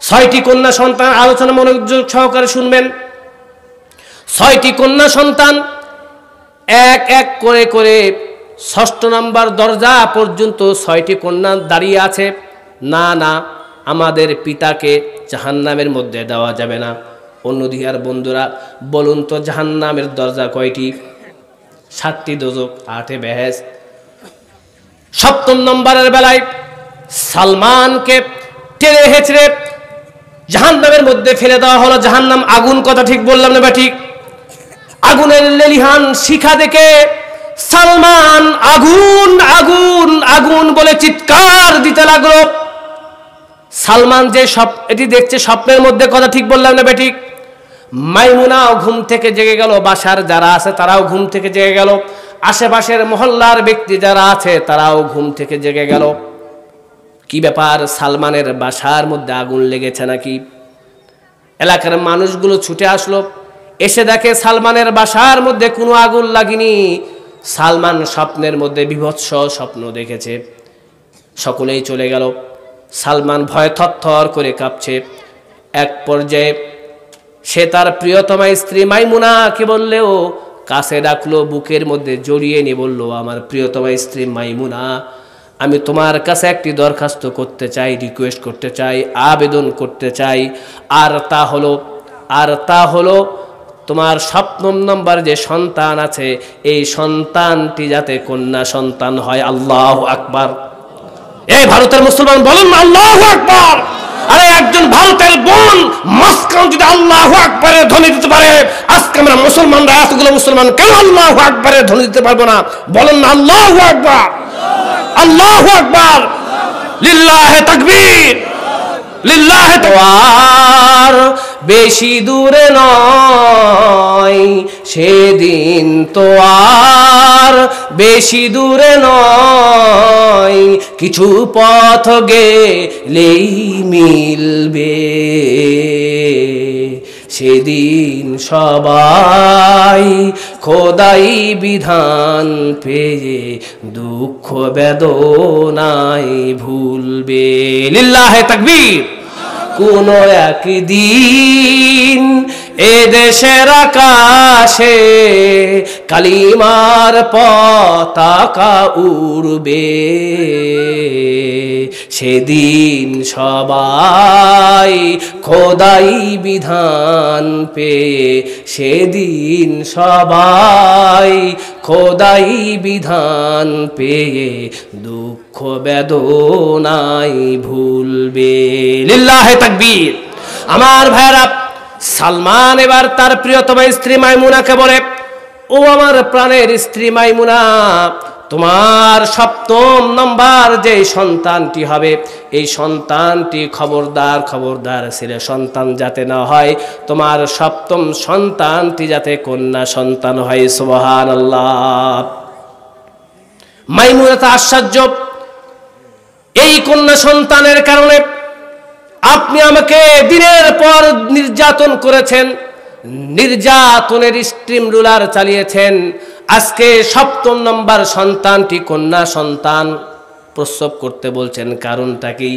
6টি কন্যা সন্তান। আলোচনা মনোযোগ সহকারে শুনবেন। 6টি কন্যা সন্তান, এক এক করে করে 6ষ্ঠ নাম্বার দরজা পর্যন্ত 6টি কন্যা দাঁড়িয়ে আছে। না না, আমাদের পিতাকে জাহান্নামের মধ্যে দেওয়া যাবে না। অন্যদিকে বন্ধুরা বলুন তো, জাহান্নামের দরজা কয়টি? 7টি দোজখ, 8 বেহেশত। 7ম নম্বরের বেলায় সালমানকে টেনে হেঁচড়ে জাহান্নামের মধ্যে ফেলে দেওয়া হলো। জাহান্নাম আগুন। কথা ঠিক বললাম না ঠিক? আগুনের লেলিহান শিখা দেখে সালমান আগুন আগুন আগুন বলে চিৎকার দিতে লাগলো। সালমান যে এটি দেখছে স্বপ্নের মধ্যে। কথা ঠিক বললাম না বেঠিক? মাইমুনাও ঘুম থেকে জেগে গেল, বাসার যারা আছে তারাও ঘুম থেকে জেগে গেল, আশেপাশের মহল্লার ব্যক্তি যারা আছে তারাও ঘুম থেকে জেগে গেল। কি ব্যাপার, সালমানের বাসার মধ্যে আগুন লেগেছে নাকি? এলাকার মানুষগুলো ছুটে আসলো, এসে দেখে সালমানের বাসার মধ্যে কোনো আগুন লাগেনি। সালমান স্বপ্নের মধ্যে বিভৎস স্বপ্ন দেখেছে। সকলেই চলে গেল। সালমান ভয়ে থরথর করে কাঁপছে। এক পর্যায়ে সে তার প্রিয়তমা স্ত্রী মাইমুনাকে বললেও কাছে ডাকলো, বুকের মধ্যে জড়িয়ে নিয়ে বলল, আমার প্রিয়তমা স্ত্রী মাইমুনা, আমি তোমার কাছে একটি দরখাস্ত করতে চাই, রিকোয়েস্ট করতে চাই, আবেদন করতে চাই। আর তা হলো তোমার 7ম নম্বর যে সন্তান আছে, এই সন্তানটি যাতে কন্যা সন্তান হয়। আল্লাহু আকবার। এই ভারতের মুসলমান বলুন আল্লাহু আকবার। আরে একজন ভারতের বোন মাসকান যদি আল্লাহু আকবারের ধ্বনি দিতে পারে, আজকে আমরা মুসলমানরা এতগুলো মুসলমান কেন আল্লাহু আকবারের ধ্বনি দিতে পারবো না? বলেন না আল্লাহু আকবার, আল্লাহু আকবার, লিল্লাহি তাকবীর, লিল্লাহি তাকবীর। বেশি দূরে নয় সেদিন তো আর, বেশি দূরে নয়, কিছু পথ গেলেই মিলবে। সেদিন সবাই খোদাই বিধান পেয়ে দুঃখ বেদনায় ভুলবে। লিল্লাহি তাকবীর। কোন একদিন এ দেশের আকাশে কালিমার পতাকা উড়বে। সেদিন সবাই খোদাই বিধান পেয়ে, সেদিন সবাই খোদাই বিধান পেয়ে দুঃখ বেদনায় ভুলবে। লিল্লাহি তাকবীর। আমার ভাইরা, সালমান এবার তার প্রিয়তমা স্ত্রী মাইমুনাকে বলে, ও আমার প্রাণের স্ত্রী মাইমুনা, তোমার 7ম নম্বর যে সন্তানটি হবে, এই সন্তানটি খবরদার খবরদার ছেলে সন্তান যাতে না হয়, তোমার 7ম সন্তানটি যাতে কন্যা সন্তান হয়। সুবহানাল্লাহ। মাইমুনা তো আশ্চর্য, এই কন্যা সন্তানের কারণে আপনি আমাকে দিনের পর নির্যাতন করেছেন, নির্যাতনের স্ট্রিম রুলার চালিয়েছেন, আজকে 7ম নম্বর সন্তানটি কন্যা সন্তান প্রসব করতে বলছেন, কারণটা কি?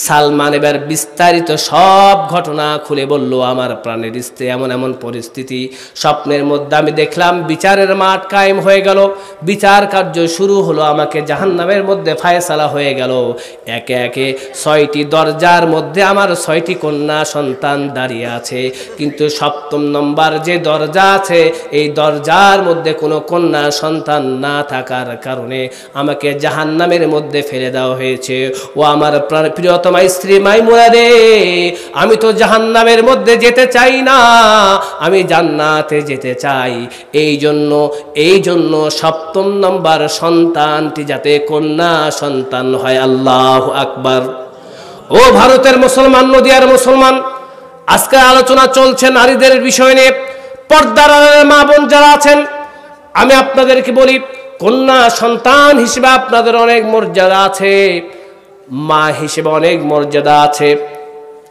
সালমান এবার বিস্তারিত সব ঘটনা খুলে বলল, আমার প্রাণের স্ত্রী এমন এমন পরিস্থিতি, স্বপ্নের মধ্যে আমি দেখলাম বিচারের মাঠ কায়েম হয়ে গেল, বিচার কার্য শুরু হলো, আমাকে জাহান্নামের মধ্যে ফায়সালা হয়ে গেল। একে একে 6টি দরজার মধ্যে আমার 6টি কন্যা সন্তান দাঁড়িয়ে আছে, কিন্তু 7ম নম্বর যে দরজা আছে, এই দরজার মধ্যে কোনো কন্যা সন্তান না থাকার কারণে আমাকে জাহান্নামের মধ্যে ফেলে দেওয়া হয়েছে। ও আমার প্রিয়তমা স্ত্রী মাইমুনা রে, আমি তো জাহান্নামের মধ্যে যেতে চাই না, আমি জান্নাতে যেতে চাই। এই জন্য 7ম নম্বর সন্তানটি যাতে কন্যা সন্তান হয়। আল্লাহু আকবার। ও ভারতের মুসলমান, নদিয়ার মুসলমান, আজকে আলোচনা চলছে নারীদের বিষয় নিয়ে। পর্দার মা বোন যারা আছেন, আমি আপনাদেরকে বলি, কন্যা সন্তান হিসেবে আপনাদের অনেক মর্যাদা আছে, মা হিসেবে অনেক মর্যাদা আছে,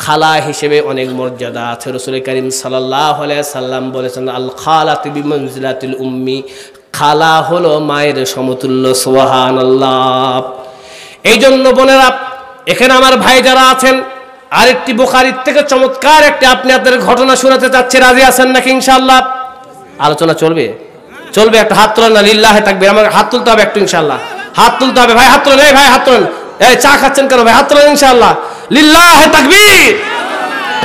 খালা হিসেবে অনেক মর্যাদা আছে। রাসূল করিম সাল্লাল্লাহু আলাইহি সাল্লাম বলেছেন, আল খালাতু বিমানজিলাতিল উম্মি, খালা হলো মায়ের সমতুল্য। সুবহানাল্লাহ। এই জন্য বোনেরা, এখানে আমার ভাই যারা আছেন, আরেকটি বুখারীর থেকে চমৎকার একটি আপনাদের ঘটনা শোনাতে চাচ্ছি, রাজি আছেন নাকি? ইনশাআল্লাহ আলোচনা চলবে, চলবে। একটা হাত তোলেন না, লিল্লাহে তাকবীর। আমার হাত তুলতে হবে একটু, ইনশাআল্লাহ হাত তুলতে হবে। ভাই হাত তোলেন, এই ভাই হাত তোলেন। এই চা খাচ্ছেন কেন ভাই? হাত তোলেন ইনশাআল্লাহ। লিল্লাহে তাকবীর,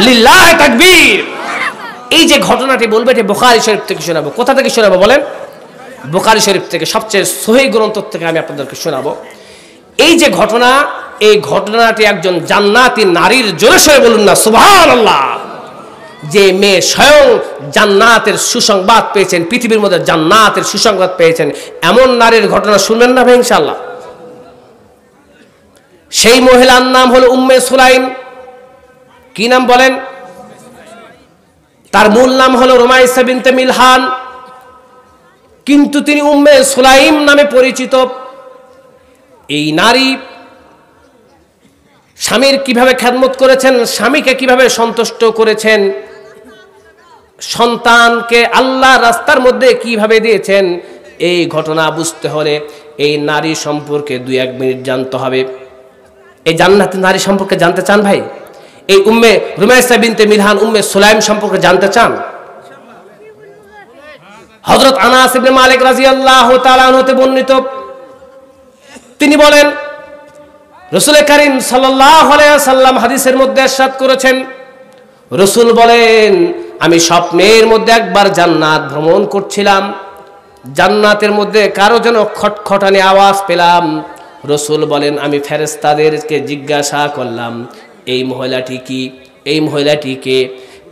লিল্লাহে তাকবীর। এই যে ঘটনাটি বলবে, এটা বুখারী শরীফ থেকে শোনাবো। কোথা থেকে শোনাবো বলেন? বুখারী শরীফ থেকে, সবচেয়ে সহিহ গ্রন্থ থেকে আমি আপনাদেরকে শোনাবো। এই যে ঘটনা, এই ঘটনাটি একজন জান্নাতি নারীর, জোরে সরে বলুন না সুবহানাল্লাহ। যে মেয়ে স্বয়ং জান্নাতের সুসংবাদ পেয়েছেন, পৃথিবীর মধ্যে জান্নাতের সুসংবাদ পেয়েছেন, এমন নারীর ঘটনা শুনবেন না ভাই ইনশাআল্লাহ। সেই মহিলার নাম হলো উম্মে সুলাইম। কি নাম বলেন? তার মূল নাম হলো রুমাইসা বিনতে মিলহান, কিন্তু তিনি উম্মে সুলাইম নামে পরিচিত। এই নারী স্বামীর কিভাবে খেদমত করেছেন, স্বামীকে কিভাবে সন্তুষ্ট করেছেন, সন্তানকে আল্লাহ রাস্তার মধ্যে কিভাবে দিয়েছেন, এই ঘটনা বুঝতে হলে এই নারী সম্পর্কে 2-1 মিনিট জানতে হবে। এই জান্নাতি নারী সম্পর্কে জানতে চান ভাই? এই উম্মে রুমাইসা বিনতে মিলহান, উম্মে সুলাইম সম্পর্কে জানতে চান? হযরত আনাস ইবনে মালিক রাদিয়াল্লাহু তাআলা আনহু হতে বর্ণিত, তিনি বলেন, রাসূল করিম সাল্লাল্লাহু আলাইহি ওয়াসাল্লাম হাদিসের মধ্যে ইরশাদ করেছেন, রাসূল বলেন, আমি স্বপ্নের মধ্যে একবার জান্নাত ভ্রমণ করছিলাম, জান্নাতের মধ্যে কারো যেন খটখটানি আওয়াজ পেলাম। রাসূল বলেন, আমি ফেরেশতাদেরকে জিজ্ঞাসা করলাম, এই মহিলাটি কি, এই মহিলাটিকে?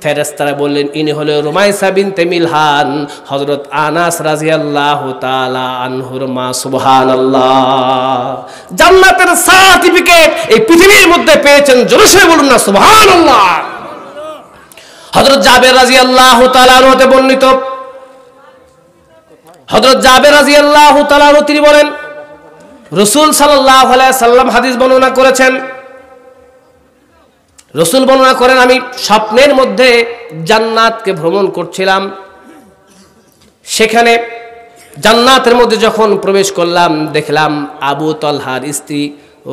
ফেরেশতারা বললেন, ইনি হলো রুমাইসা বিনতে মিলহান, হযরত আনাস রাদিয়াল্লাহু তাআলা আনহুর মা। সুবহানাল্লাহ। জান্নাতের সার্টিফিকেট এই পৃথিবীর মধ্যে পেয়েছেন, জোরে সরে বলুন না সুবহানাল্লাহ। হযরত জাবের রাদিয়াল্লাহু তাআলা আনহু হতে বর্ণিত, হযরত জাবের রাদিয়াল্লাহু তাআলা আনহু তিনি বলেন, রাসূল সাল্লাল্লাহু আলাইহি সাল্লাম হাদিস বর্ণনা করেছেন, রাসূল বর্ণনা করেন, আমি স্বপ্নের মধ্যে জান্নাতকে ভ্রমণ করছিলাম, সেখানে জান্নাতের মধ্যে যখন প্রবেশ করলাম, দেখলাম আবু তালহার স্ত্রী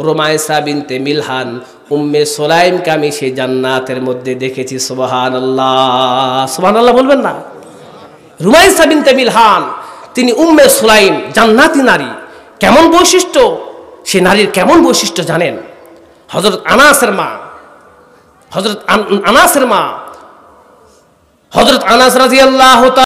রুমাইসা বিনতে মিলহান, উম্মে সুলাইমকে আমি সেই জান্নাতের মধ্যে দেখেছি। সুবহানাল্লাহ, সুবহানাল্লাহ বলবেন না? রুমাইসা বিনতে মিলহান, তিনি উম্মে সুলাইম, জান্নাতি নারী। কেমন বৈশিষ্ট্য সে নারীর, কেমন বৈশিষ্ট্য জানেন? হযরত আনাসের মা, হযরত আনাস রাদিয়াল্লাহু তাআলা